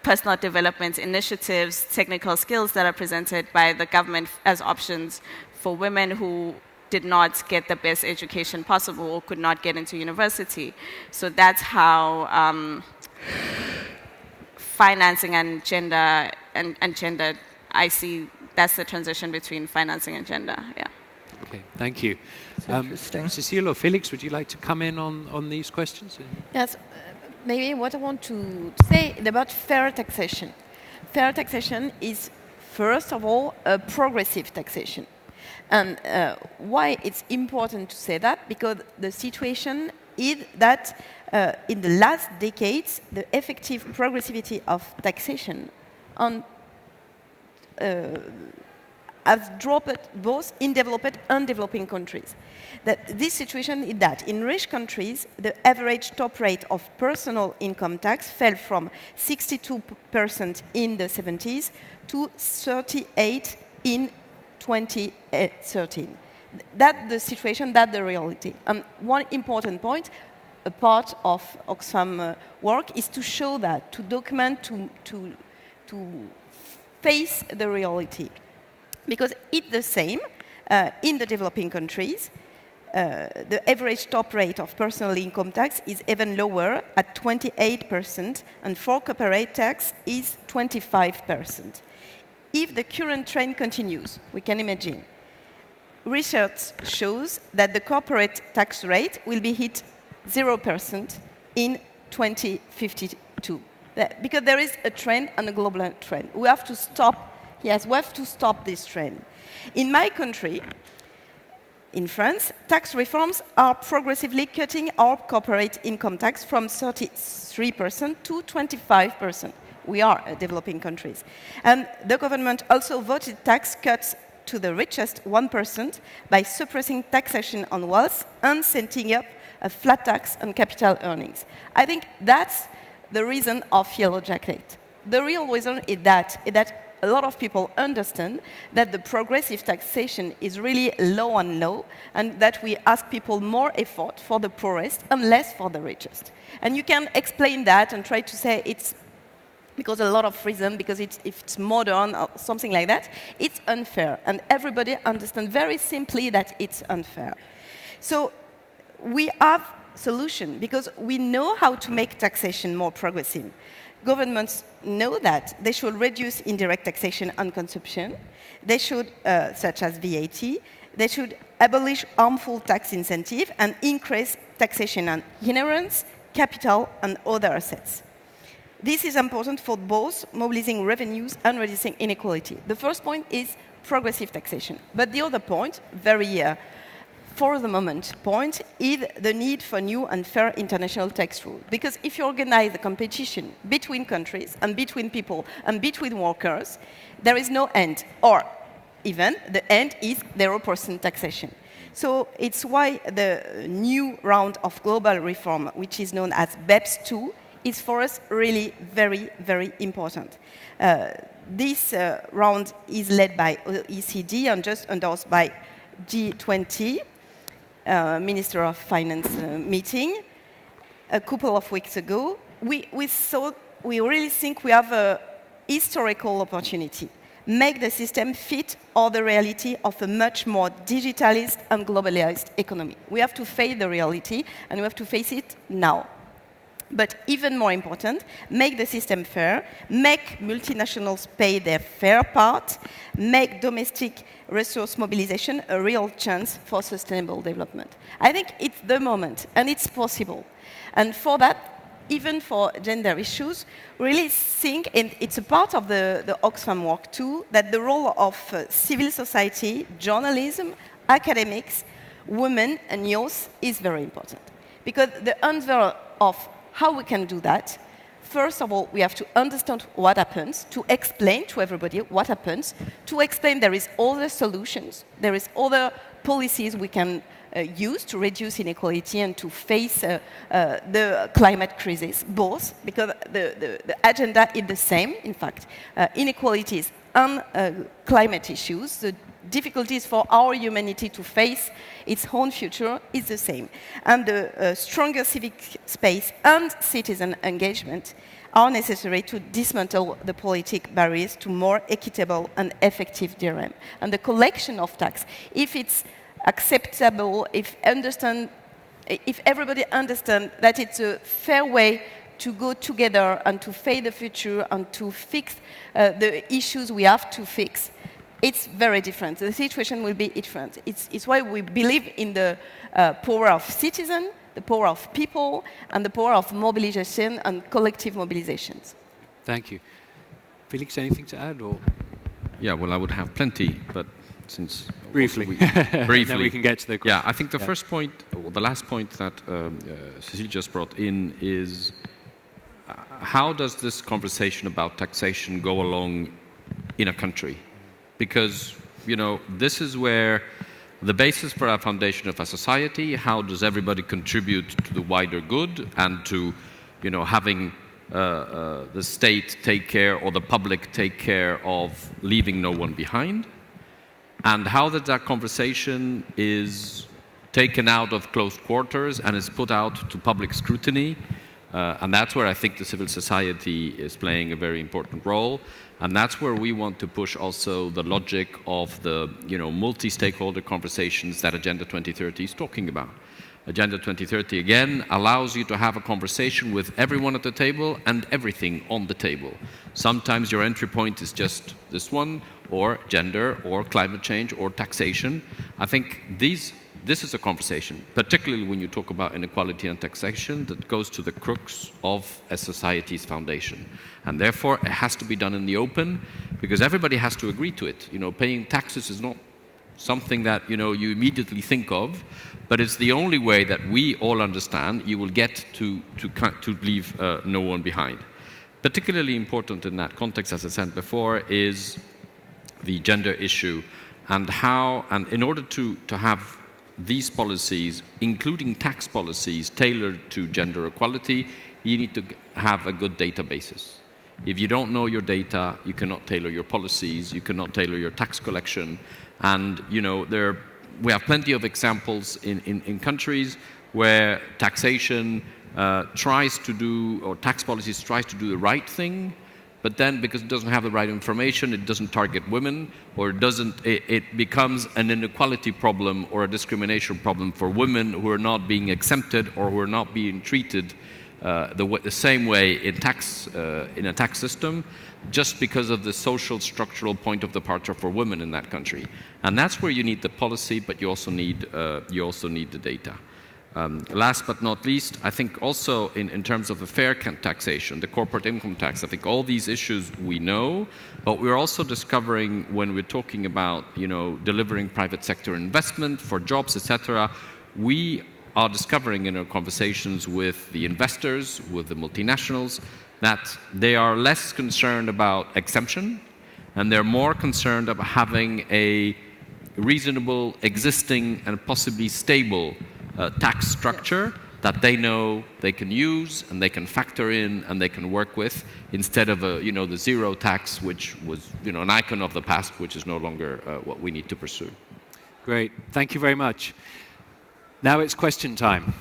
personal development initiatives, technical skills that are presented by the government as options for women who did not get the best education possible or could not get into university. So that's how financing and gender, I see that's the transition between financing and gender, yeah. Okay, thank you. Interesting. Cecile or Felix, would you like to come in on these questions? Yes, maybe what I want to say about fair taxation. Fair taxation is, first of all, a progressive taxation. And why it's important to say that? Because the situation is that in the last decades, the effective progressivity of taxation has dropped both in developed and developing countries. That this situation is that in rich countries, the average top rate of personal income tax fell from 62% in the 70s to 38% in 2013. That's the situation, that's the reality. And one important point, a part of Oxfam work, is to show that, to document, to face the reality. Because it's the same in the developing countries. The average top rate of personal income tax is even lower at 28%, and for corporate tax is 25%. If the current trend continues, we can imagine, research shows that the corporate tax rate will be hit 0% in 2052. Because there is a trend and a global trend. We have to stop. Yes, we have to stop this trend. In my country, in France, tax reforms are progressively cutting our corporate income tax from 33% to 25%. We are developing countries. And the government also voted tax cuts to the richest 1% by suppressing taxation on wealth and setting up a flat tax on capital earnings. I think that's the reason of Yellow Jacket. The real reason is that a lot of people understand that the progressive taxation is really low and low, and that we ask people more effort for the poorest and less for the richest. And you can explain that and try to say it's because a lot of reasons, because if it's modern or something like that, it's unfair. And everybody understands very simply that it's unfair. So we have solution because we know how to make taxation more progressive. Governments know that they should reduce indirect taxation on consumption. They should, such as VAT, they should abolish harmful tax incentive and increase taxation on inheritance, capital, and other assets. This is important for both mobilizing revenues and reducing inequality. The first point is progressive taxation. But the other point, very for the moment point, is the need for new and fair international tax rules. Because if you organize a competition between countries and between people and between workers, there is no end. Or even the end is 0% taxation. So it's why the new round of global reform, which is known as BEPS 2, is for us really very, very important. This round is led by OECD and just endorsed by G20, Minister of Finance meeting a couple of weeks ago. We really think we have a historical opportunity. Make the system fit all the reality of a much more digitalized and globalized economy. We have to face the reality, and we have to face it now. But even more important, make the system fair, make multinationals pay their fair part, make domestic resource mobilization a real chance for sustainable development. I think it's the moment, and it's possible. And for that, even for gender issues, really think, and it's a part of the Oxfam work too, that the role of civil society, journalism, academics, women and youth is very important. Because the answer of how we can do that, first of all, we have to understand what happens, to explain to everybody what happens, to explain there is other solutions, there is other policies we can use to reduce inequality and to face the climate crisis, both, because the agenda is the same, in fact. Inequalities and climate issues, the difficulties for our humanity to face its own future is the same. And the stronger civic space and citizen engagement are necessary to dismantle the political barriers to more equitable and effective DRM. And the collection of tax, if it's acceptable, if everybody understands that it's a fair way to go together and to face the future and to fix the issues we have to fix, it's very different. The situation will be different. It's why we believe in the power of citizens, the power of people, and the power of mobilization and collective mobilizations. Thank you. Felix, anything to add? Or? Yeah, well, I would have plenty, but since briefly. Briefly. Then we can get to the question. Yeah, I think the first point, or the last point that Cecile just brought in is how does this conversation about taxation go along in a country? Because, you know, this is where the basis for our foundation of a society, how does everybody contribute to the wider good and to, you know, having the state take care or the public take care of leaving no one behind? And how that conversation is taken out of closed quarters and is put out to public scrutiny. And that's where I think the civil society is playing a very important role. And that's where we want to push also the logic of the, you know, multi-stakeholder conversations that Agenda 2030 is talking about. Agenda 2030, again, allows you to have a conversation with everyone at the table and everything on the table. Sometimes your entry point is just this one, or gender, or climate change, or taxation. I think this is a conversation, particularly when you talk about inequality and taxation, that goes to the crux of a society's foundation. And therefore, it has to be done in the open, because everybody has to agree to it. You know, paying taxes is not something that, you know, you immediately think of, but it's the only way that we all understand you will get to leave no one behind. Particularly important in that context, as I said before, is the gender issue and how, and in order to have these policies, including tax policies tailored to gender equality, you need to have a good databases. If you don't know your data, you cannot tailor your policies, you cannot tailor your tax collection. And, you know, we have plenty of examples in countries where taxation tries to do, or tax policies tries to do the right thing, but then because it doesn't have the right information, it doesn't target women, or it becomes an inequality problem or a discrimination problem for women who are not being exempted or who are not being treated the same way in a tax system, just because of the social structural point of departure for women in that country. And that's where you need the policy, but you also need the data. Last but not least, I think also in terms of the fair taxation, the corporate income tax, I think all these issues we know, but we're also discovering when we're talking about, you know, delivering private sector investment for jobs, etc., we are discovering in our conversations with the investors, with the multinationals, that they are less concerned about exemption, and they're more concerned about having a reasonable, existing, and possibly stable tax structure that they know they can use and they can factor in and they can work with, instead of the zero tax, which was, you know, an icon of the past, which is no longer what we need to pursue. Great, thank you very much. Now it's question time.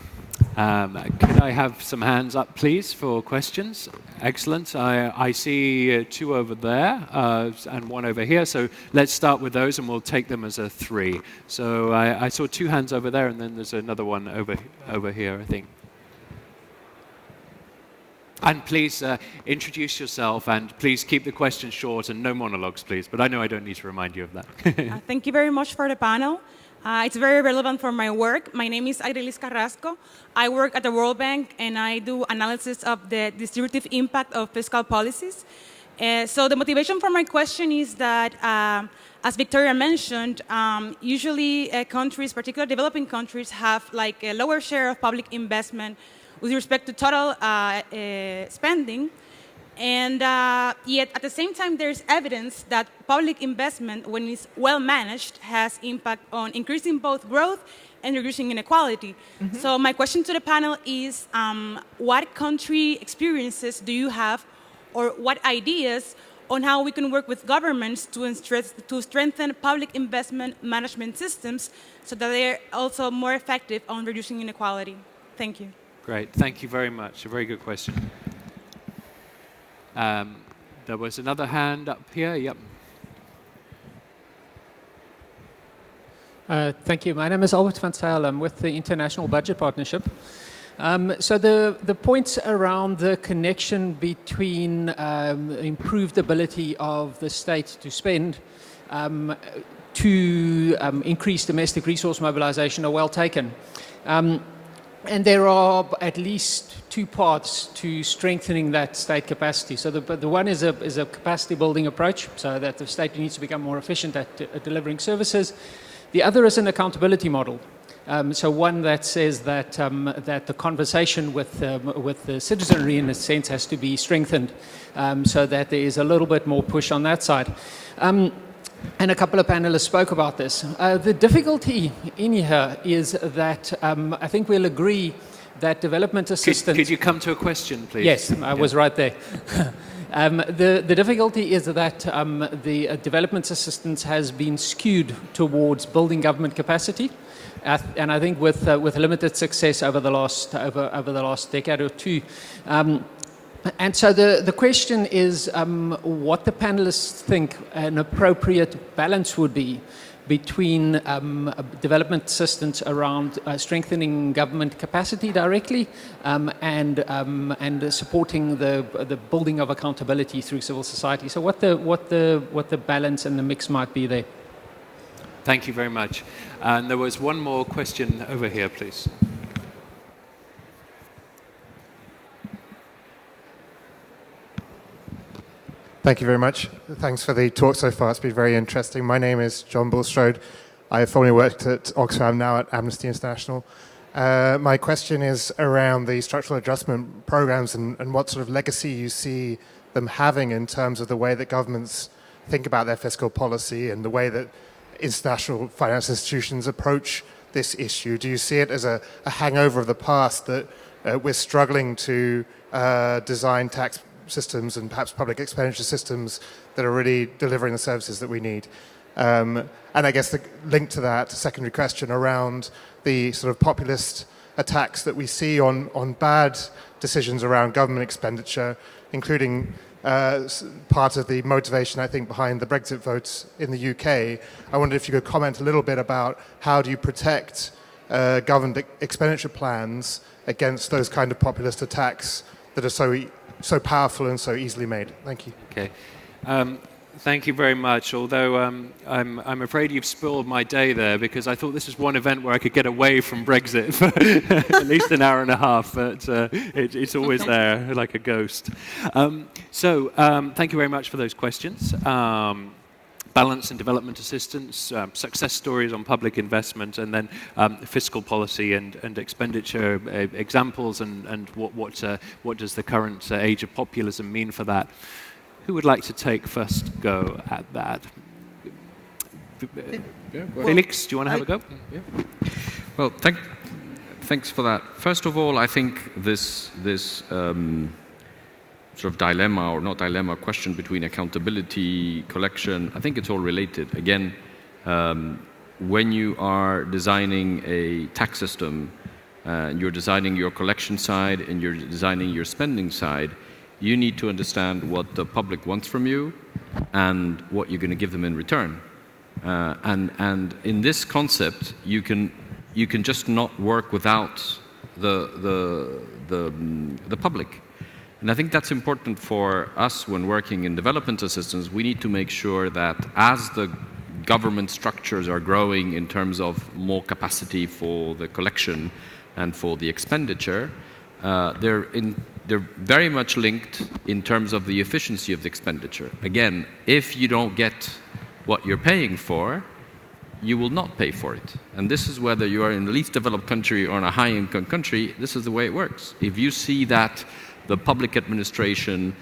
Could I have some hands up, please, for questions? Excellent. I see two over there and one over here. So let's start with those, and we'll take them as a three. So I saw two hands over there, and then there's another one over here, I think. And please introduce yourself, and please keep the questions short and no monologues, please. But I know I don't need to remind you of that. Thank you very much for the panel. It's very relevant for my work. My name is Airelis Carrasco. I work at the World Bank, and I do analysis of the distributive impact of fiscal policies. So the motivation for my question is that, as Victoria mentioned, usually countries, particularly developing countries, have like a lower share of public investment with respect to total spending. And yet, at the same time, there's evidence that public investment, when it's well managed, has impact on increasing both growth and reducing inequality. Mm-hmm. So my question to the panel is, what country experiences do you have, or what ideas on how we can work with governments to strengthen public investment management systems so that they're also more effective on reducing inequality? Thank you. Great, thank you very much. A very good question. There was another hand up here. Yep. Thank you. My name is Albert van Zyl. I'm with the International Budget Partnership. So the points around the connection between improved ability of the state to spend to increase domestic resource mobilization are well taken. And there are at least two parts to strengthening that state capacity. So the one is a capacity building approach, so that the state needs to become more efficient at delivering services. The other is an accountability model. So one that says that that the conversation with the citizenry, in a sense, has to be strengthened, so that there is a little bit more push on that side. And a couple of panelists spoke about this. The difficulty in here is that I think we'll agree that development assistance... Could you come to a question, please? Yes, I was right there. The difficulty is that the development assistance has been skewed towards building government capacity. And I think with limited success over the last decade or two. And so the question is what the panelists think an appropriate balance would be between development assistance around strengthening government capacity directly and supporting the building of accountability through civil society. So what the balance and the mix might be there. Thank you very much. And there was one more question over here, please. Thank you very much. Thanks for the talk so far. It's been very interesting. My name is John Bulstrode. I have formerly worked at Oxfam, now at Amnesty International. My question is around the structural adjustment programs and what sort of legacy you see them having in terms of the way that governments think about their fiscal policy and the way that international finance institutions approach this issue. Do you see it as a hangover of the past that we're struggling to design tax systems and perhaps public expenditure systems that are really delivering the services that we need? And I guess the link to that, secondary question around the sort of populist attacks that we see on bad decisions around government expenditure, including part of the motivation, I think, behind the Brexit votes in the UK. I wondered if you could comment a little bit about how do you protect government expenditure plans against those kind of populist attacks that are so powerful and so easily made. Thank you. Okay. Thank you very much, although I'm afraid you've spoiled my day there, because I thought this was one event where I could get away from Brexit for at least an hour and a half, but it's always there like a ghost. So thank you very much for those questions. Balance and development assistance, success stories on public investment, and then fiscal policy and expenditure examples, and what does the current age of populism mean for that. Who would like to take first go at that? Felix, do you want to have a go? Yeah. Well, thanks for that. First of all, I think this sort of dilemma, or not dilemma, question between accountability, collection, I think it's all related. Again, when you are designing a tax system, you're designing your collection side and you're designing your spending side, you need to understand what the public wants from you and what you're going to give them in return. And in this concept, you can just not work without the public. And I think that's important for us when working in development assistance. We need to make sure that as the government structures are growing in terms of more capacity for the collection and for the expenditure, they're very much linked in terms of the efficiency of the expenditure. Again, if you don't get what you're paying for, you will not pay for it. And this is whether you are in the least developed country or in a high-income country, this is the way it works. If you see that the public administration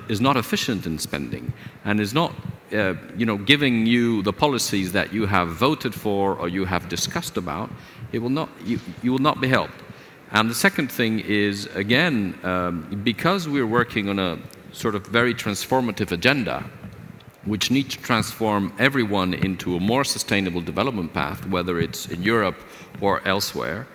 is not efficient in spending and is not giving you the policies that you have voted for or you have discussed about, you will not be helped. And the second thing is, again, because we're working on a sort of very transformative agenda, which needs to transform everyone into a more sustainable development path, whether it's in Europe or elsewhere,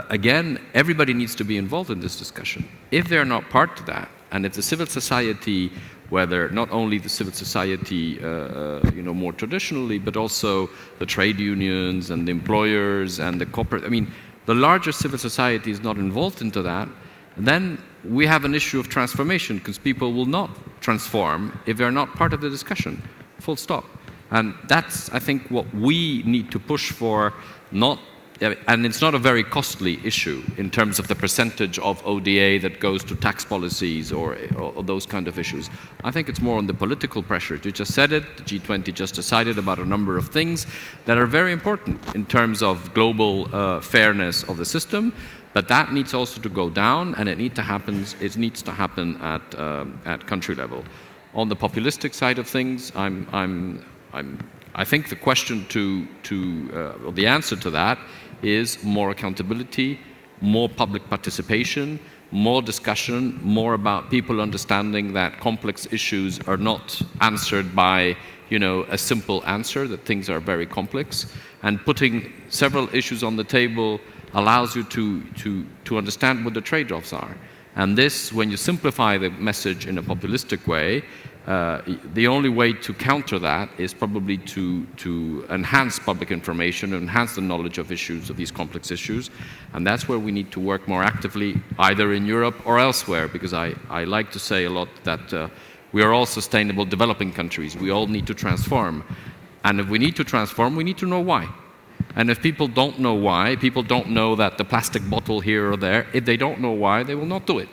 again, everybody needs to be involved in this discussion. If they're not part of that, and if the civil society, whether not only the civil society, more traditionally, but also the trade unions and the employers and the corporate, the larger civil society is not involved into that, then we have an issue of transformation, because people will not transform if they're not part of the discussion, full stop. And that's, I think, what we need to push for, not and it's not a very costly issue in terms of the percentage of ODA that goes to tax policies or those kind of issues. I think it's more on the political pressure. You just said it, the G20 just decided about a number of things that are very important in terms of global fairness of the system, but that needs also to go down, and it needs to happen at country level. On the populistic side of things, I think the question or the answer to that is more accountability, more public participation, more discussion, more about people understanding that complex issues are not answered by, a simple answer, that things are very complex. And putting several issues on the table allows you to understand what the trade-offs are. And this, when you simplify the message in a populistic way, the only way to counter that is probably to enhance public information, enhance the knowledge of issues, of these complex issues. And that's where we need to work more actively, either in Europe or elsewhere, because I like to say a lot that we are all sustainable developing countries. We all need to transform. And if we need to transform, we need to know why. And if people don't know why, people don't know that the plastic bottle here or there, if they don't know why, they will not do it.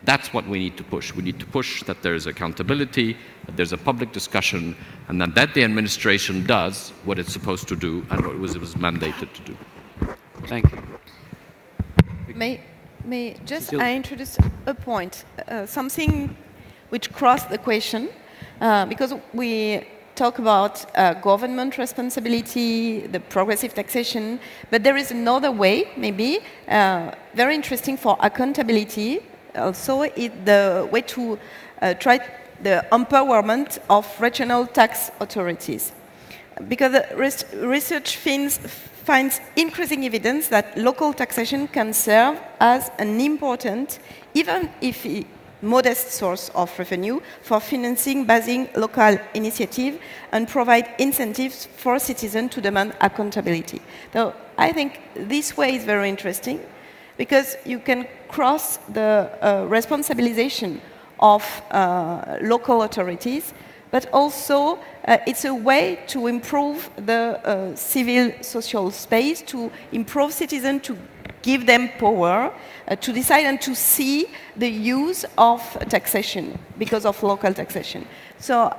That's what we need to push. We need to push that there's accountability, that there's a public discussion, and that the administration does what it's supposed to do and what it was mandated to do. Thank you. May just I introduce a point, something which crossed the question, because we talk about government responsibility, the progressive taxation, but there is another way, maybe, very interesting for accountability. Also, the way to try the empowerment of regional tax authorities. Because research finds increasing evidence that local taxation can serve as an important, even if modest source of revenue for financing basic local initiative and provide incentives for citizens to demand accountability. So I think this way is very interesting, because you can cross the responsibilization of local authorities, but also it's a way to improve the civil social space, to improve citizens, to give them power to decide and to see the use of taxation because of local taxation. So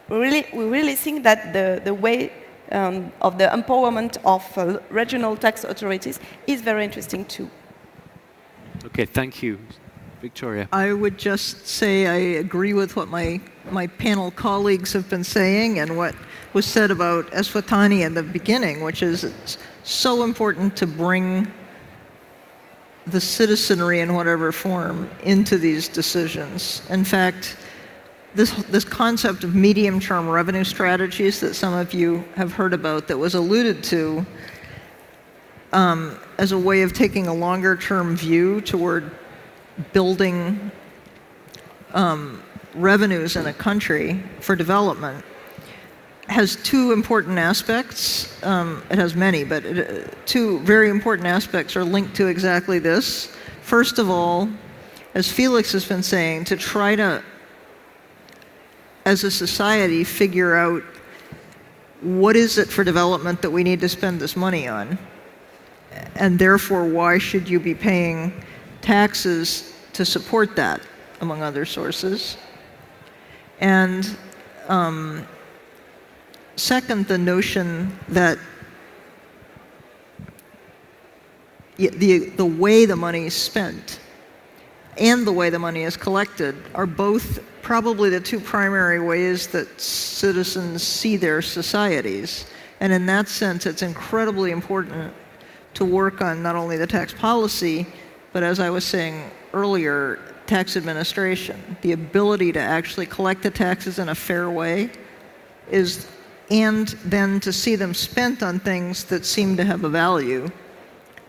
we really think that the way of the empowerment of regional tax authorities is very interesting too. Okay, thank you. Victoria. I would just say I agree with what my panel colleagues have been saying and what was said about Eswatani in the beginning, which is it's so important to bring the citizenry in whatever form into these decisions. In fact, this concept of medium-term revenue strategies that some of you have heard about that was alluded to as a way of taking a longer-term view toward building revenues in a country for development has two important aspects. It has many, but two very important aspects are linked to exactly this. First of all, as Felix has been saying, to try to, as a society, figure out what is it for development that we need to spend this money on, and therefore why should you be paying taxes to support that, among other sources. And second, the notion that the way the money is spent and the way the money is collected are both probably the two primary ways that citizens see their societies. And in that sense, it's incredibly important to work on not only the tax policy, but as I was saying earlier, tax administration. The ability to actually collect the taxes in a fair way and then to see them spent on things that seem to have a value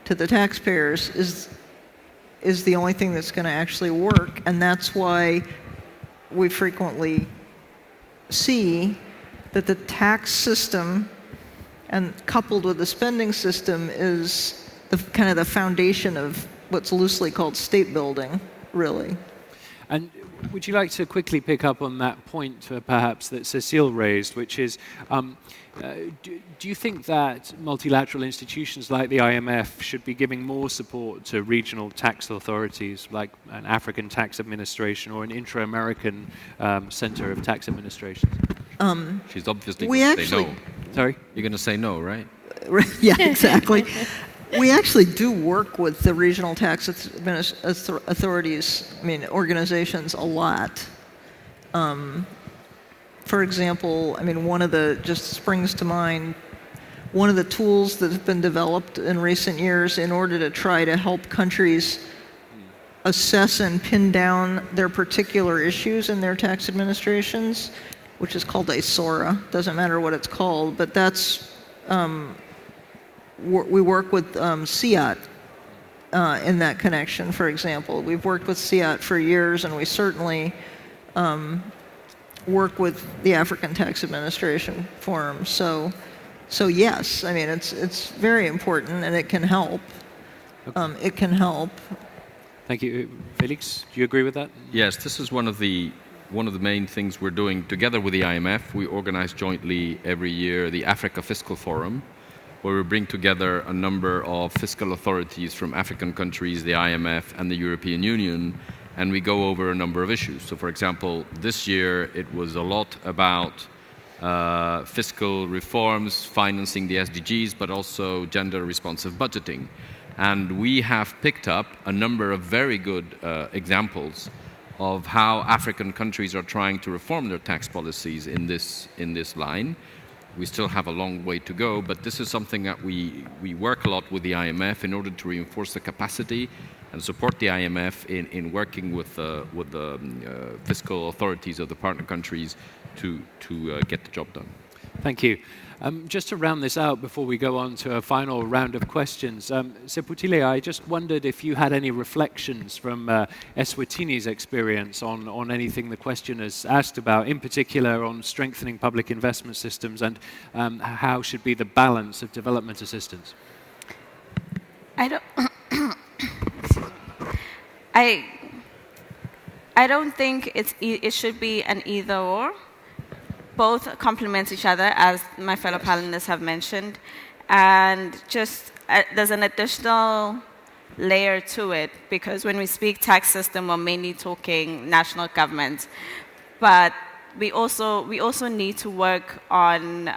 to the taxpayers is the only thing that's going to actually work. And that's why we frequently see that the tax system and coupled with the spending system is kind of the foundation of what's loosely called state building, really. And would you like to quickly pick up on that point, perhaps, that Cecile raised, which is, do you think that multilateral institutions like the IMF should be giving more support to regional tax authorities, like an African tax administration or an intra-American center of tax administration? She's obviously going to say no. Sorry? You're going to say no, right? Yeah, exactly. We actually do work with the regional tax authorities, organizations a lot. For example, just springs to mind, one of the tools that have been developed in recent years in order to try to help countries assess and pin down their particular issues in their tax administrations, which is called a SORA. Doesn't matter what it's called, but that's, we work with SIAT in that connection, for example. We've worked with SIAT for years, and we certainly work with the African Tax Administration Forum. So yes, it's very important, and it can help. Okay. It can help. Thank you. Felix, do you agree with that? Yes, this is one of the main things we're doing together with the IMF. We organize jointly every year the Africa Fiscal Forum, where we bring together a number of fiscal authorities from African countries, the IMF, and the European Union, and we go over a number of issues. So, for example, this year it was a lot about fiscal reforms, financing the SDGs, but also gender-responsive budgeting. And we have picked up a number of very good examples of how African countries are trying to reform their tax policies in this line. We still have a long way to go, but this is something that we work a lot with the IMF in order to reinforce the capacity and support the IMF in working with the fiscal authorities of the partner countries to get the job done. Thank you. Just to round this out before we go on to a final round of questions, Seputile, I just wondered if you had any reflections from Eswatini's experience on anything the question has asked about, in particular on strengthening public investment systems and how should be the balance of development assistance. I don't think it should be an either or. Both complement each other, as my fellow panelists have mentioned, and just there's an additional layer to it, because when we speak tax system, we're mainly talking national government, but we also need to work on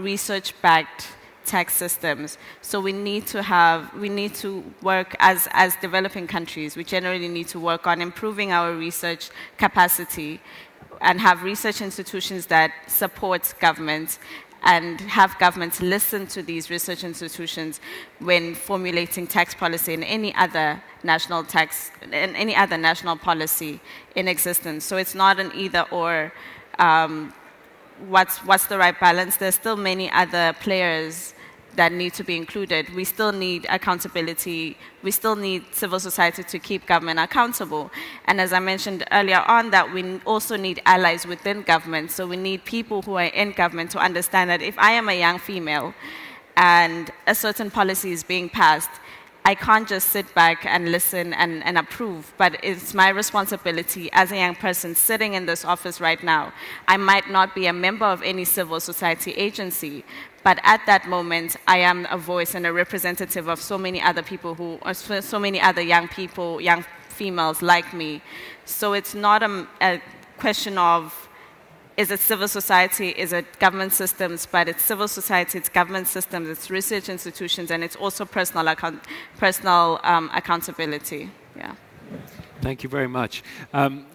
research-backed tax systems. So we need to work as developing countries. We generally need to work on improving our research capacity and have research institutions that support governments and have governments listen to these research institutions when formulating tax policy and any other national policy in existence. So it's not an either or. What's the right balance? There's still many other players that need to be included. We still need accountability. We still need civil society to keep government accountable. And as I mentioned earlier on, that we also need allies within government. So we need people who are in government to understand that if I am a young female and a certain policy is being passed, I can't just sit back and listen and approve, but it's my responsibility as a young person sitting in this office right now. I might not be a member of any civil society agency, but at that moment, I am a voice and a representative of so many other people so many other young people, young females like me. So it's not a question of, is it civil society, is it government systems, but it's civil society, it's government systems, it's research institutions, and it's also personal accountability. Yeah. Thank you very much.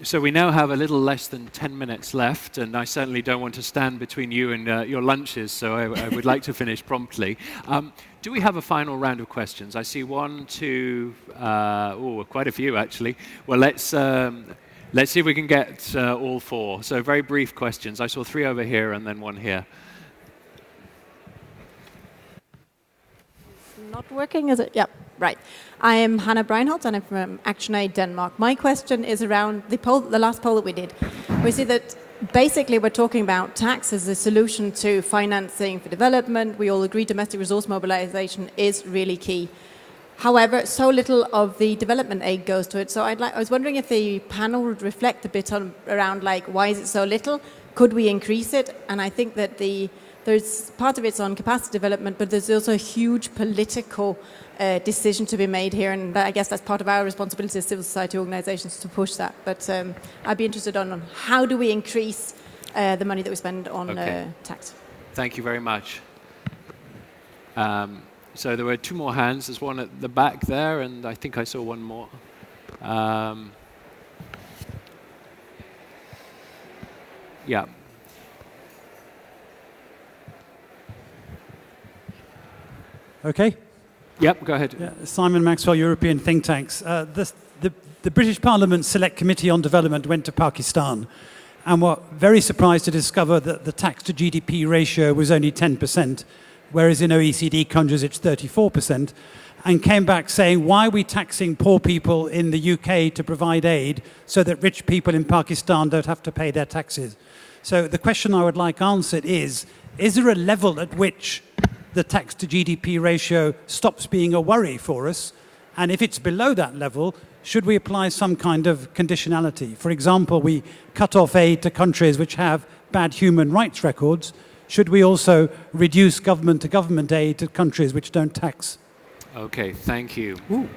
So we now have a little less than 10 minutes left, and I certainly don't want to stand between you and your lunches, so I would like to finish promptly. Do we have a final round of questions? I see one, two, quite a few actually. Well, let's see if we can get all four. So very brief questions. I saw three over here and then one here. Not working, is it? Yeah, right. I am Hannah Breinholtz and I'm from ActionAid Denmark. My question is around the last poll that we did. We see that basically we're talking about tax as a solution to financing for development. We all agree domestic resource mobilization is really key. However, so little of the development aid goes to it. So I was wondering if the panel would reflect a bit around like, why is it so little? Could we increase it? And I think that there's part of it's on capacity development, but there's also a huge political decision to be made here, and I guess that's part of our responsibility as civil society organisations to push that. But I'd be interested on how do we increase the money that we spend on tax. Thank you very much. So there were 2 more hands. There's one at the back there, and I think I saw one more. Yeah. Okay. Yep, go ahead. Yeah, Simon Maxwell, European think tanks. The British Parliament Select Committee on Development went to Pakistan and were very surprised to discover that the tax to GDP ratio was only 10%, whereas in OECD countries it's 34%, and came back saying, why are we taxing poor people in the UK to provide aid so that rich people in Pakistan don't have to pay their taxes? So the question I would like answered is there a level at which the tax to GDP ratio stops being a worry for us? And if it's below that level, should we apply some kind of conditionality? For example, we cut off aid to countries which have bad human rights records. Should we also reduce government-to-government aid to countries which don't tax? Okay, thank you. Ooh.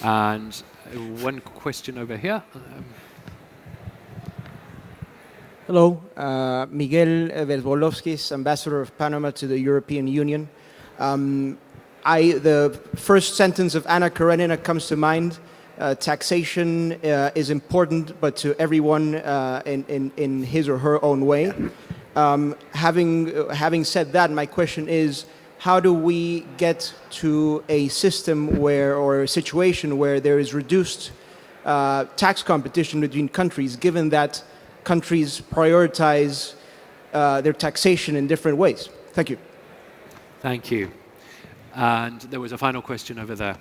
And one question over here. Hello, Miguel Verbolovskis, Ambassador of Panama to the European Union. The first sentence of Anna Karenina comes to mind. Taxation is important, but to everyone in his or her own way. Having said that, my question is, how do we get to a system or a situation where there is reduced tax competition between countries, given that countries prioritize their taxation in different ways? Thank you. Thank you. And there was a final question over there.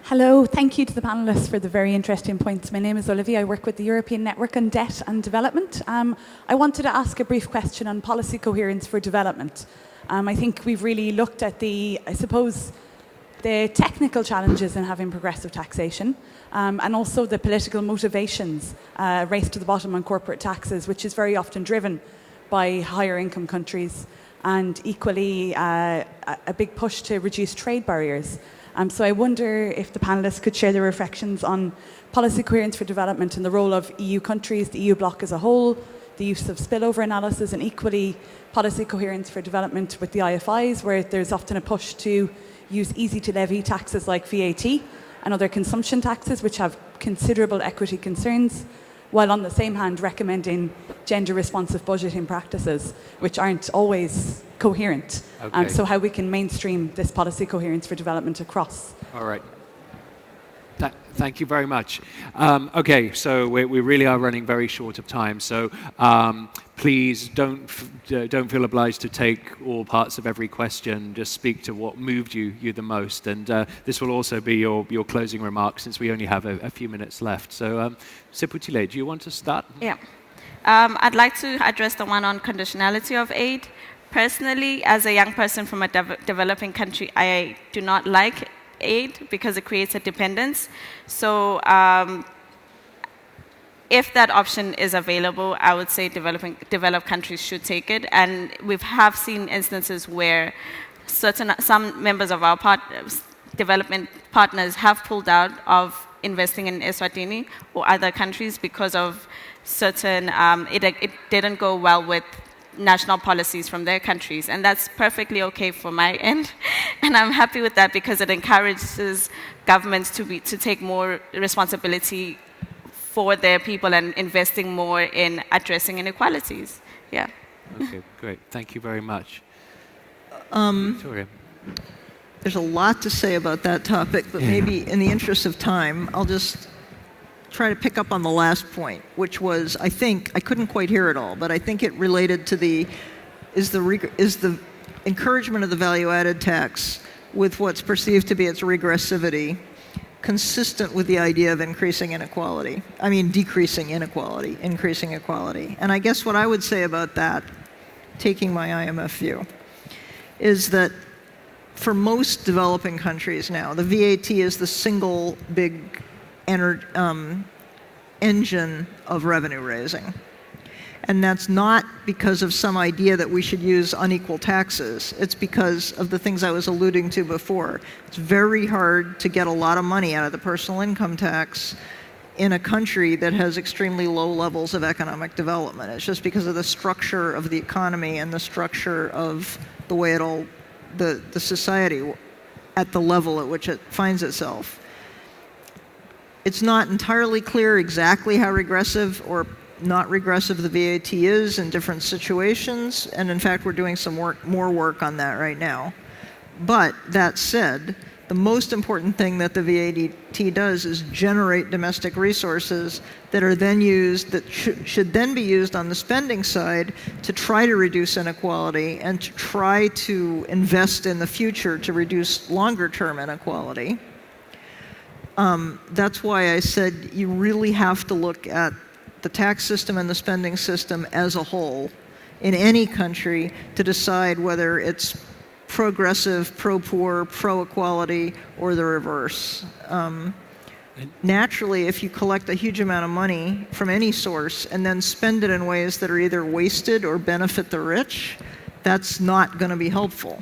Hello, thank you to the panelists for the very interesting points. My name is Olivia. I work with the European Network on Debt and Development. I wanted to ask a brief question on policy coherence for development. I think we've really looked at the technical challenges in having progressive taxation, and also the political motivations, race to the bottom on corporate taxes, which is very often driven by higher income countries, and equally a big push to reduce trade barriers. So I wonder if the panelists could share their reflections on policy coherence for development and the role of EU countries, the EU bloc as a whole, the use of spillover analysis, and equally policy coherence for development with the IFIs, where there's often a push to use easy-to-levy taxes like VAT and other consumption taxes, which have considerable equity concerns, while on the same hand recommending gender-responsive budgeting practices, which aren't always coherent. Okay. So how we can mainstream this policy coherence for development across. All right. Thank you very much. Okay, so we really are running very short of time. So please don't feel obliged to take all parts of every question. Just speak to what moved you the most. And this will also be your closing remarks, since we only have a few minutes left. So Seputile, do you want to start? Yeah. I'd like to address the one on conditionality of aid. Personally, as a young person from a developing country, I do not like aid because it creates a dependence. So if that option is available, I would say developed countries should take it. And we have seen instances where some members of our development partners have pulled out of investing in Eswatini or other countries because of certain, it didn't go well with national policies from their countries, and that's perfectly okay for my end, and I'm happy with that because it encourages governments to take more responsibility for their people and investing more in addressing inequalities. Yeah. Okay, great. Thank you very much. Victoria. There's a lot to say about that topic, but maybe in the interest of time, I'll just try to pick up on the last point, which was, I think, I couldn't quite hear it all, but I think it related to is the encouragement of the value-added tax with what's perceived to be its regressivity consistent with the idea of increasing inequality? I mean, decreasing inequality, increasing equality. And I guess what I would say about that, taking my IMF view, is that for most developing countries now, the VAT is the single big engine of revenue raising. And that's not because of some idea that we should use unequal taxes. It's because of the things I was alluding to before. It's very hard to get a lot of money out of the personal income tax in a country that has extremely low levels of economic development. It's just because of the structure of the economy and the structure of the way the society at the level at which it finds itself. It's not entirely clear exactly how regressive or not regressive the VAT is in different situations, and in fact we're doing some more work on that right now. But that said, the most important thing that the VAT does is generate domestic resources that are then used, that should then be used on the spending side to try to reduce inequality and to try to invest in the future to reduce longer-term inequality. That's why I said you really have to look at the tax system and the spending system as a whole in any country to decide whether it's progressive, pro-poor, pro-equality, or the reverse. Naturally, if you collect a huge amount of money from any source and then spend it in ways that are either wasted or benefit the rich, that's not going to be helpful.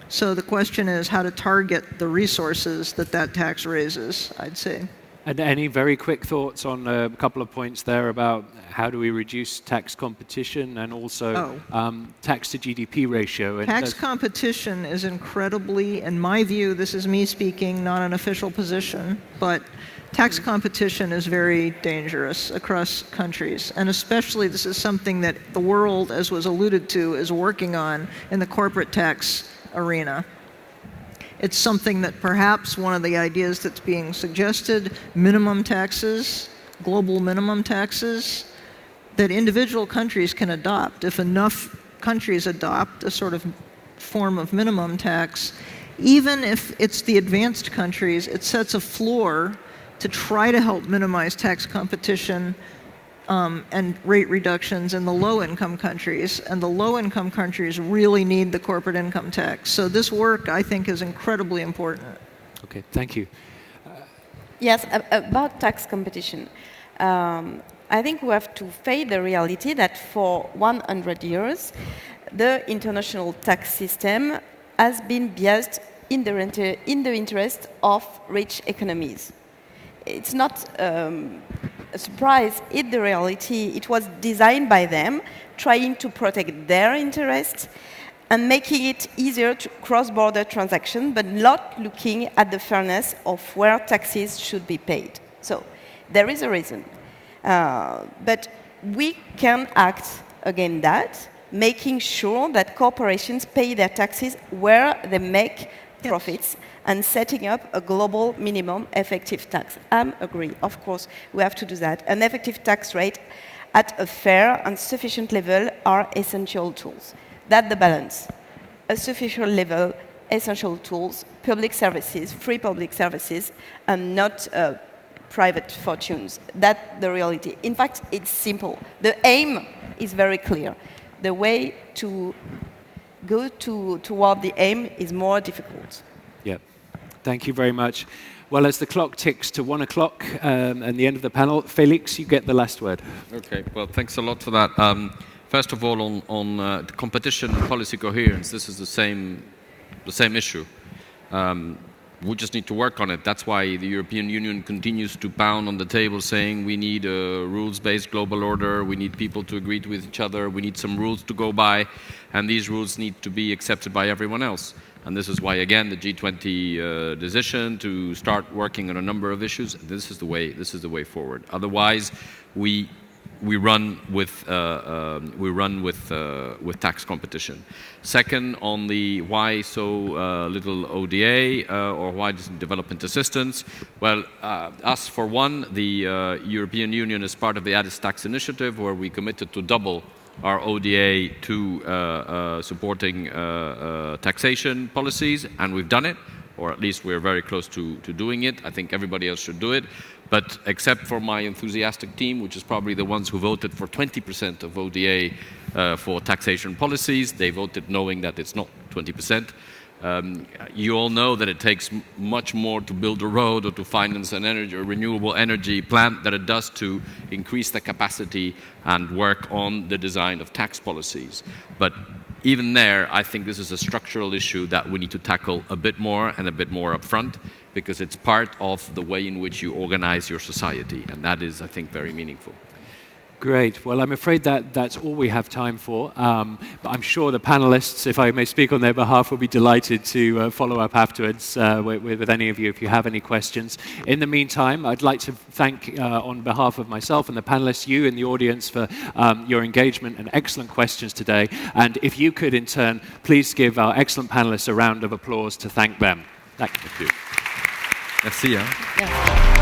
So the question is how to target the resources that tax raises, I'd say. And any very quick thoughts on a couple of points there about how do we reduce tax competition and also tax to GDP ratio? And tax competition is incredibly, in my view, this is me speaking, not an official position, but tax competition is very dangerous across countries. And especially this is something that the world, as was alluded to, is working on in the corporate tax arena. It's something that perhaps one of the ideas that's being suggested, minimum taxes, global minimum taxes, that individual countries can adopt. If enough countries adopt a sort of form of minimum tax, even if it's the advanced countries, it sets a floor to try to help minimize tax competition and rate reductions in the low-income countries, and the low-income countries really need the corporate income tax. So this work, I think, is incredibly important. Okay, thank you. Yes, about tax competition. I think we have to face the reality that for 100 years, the international tax system has been biased in the interest of rich economies. It's not a surprise, in the reality, it was designed by them, trying to protect their interests and making it easier to cross-border transactions, but not looking at the fairness of where taxes should be paid. So there is a reason. But we can act against that, making sure that corporations pay their taxes where they make profits, and setting up a global minimum effective tax. I agree, of course, we have to do that. An effective tax rate at a fair and sufficient level are essential tools. That's the balance. A sufficient level, essential tools, public services, free public services, and not private fortunes. That's the reality. In fact, it's simple. The aim is very clear. The way to go toward the aim is more difficult. Yeah. Thank you very much. Well, as the clock ticks to 1 o'clock and the end of the panel, Felix, you get the last word. Okay, well, thanks a lot for that. First of all, on competition and policy coherence, this is the same issue. We just need to work on it. That's why the European Union continues to pound on the table saying we need a rules-based global order, we need people to agree with each other, we need some rules to go by, and these rules need to be accepted by everyone else. And this is why, again, the G20 decision to start working on a number of issues. This is the way forward. Otherwise, we run with tax competition. Second, on the why so little ODA or why doesn't development assistance? Well, us for one, the European Union is part of the Addis Tax Initiative, where we committed to double our ODA to supporting taxation policies, and we've done it, or at least we're very close to doing it. I think everybody else should do it. But except for my enthusiastic team, which is probably the ones who voted for 20% of ODA for taxation policies, they voted knowing that it's not 20%. You all know that it takes much more to build a road or to finance an energy or renewable energy plant than it does to increase the capacity and work on the design of tax policies. But even there, I think this is a structural issue that we need to tackle a bit more and a bit more upfront, because it's part of the way in which you organize your society, and that is, I think, very meaningful. Great. Well, I'm afraid that's all we have time for. But I'm sure the panelists, if I may speak on their behalf, will be delighted to follow up afterwards with any of you if you have any questions. In the meantime, I'd like to thank, on behalf of myself and the panelists, you in the audience for your engagement and excellent questions today. And if you could, in turn, please give our excellent panelists a round of applause to thank them. Thank you. Merci. Hein? Yeah.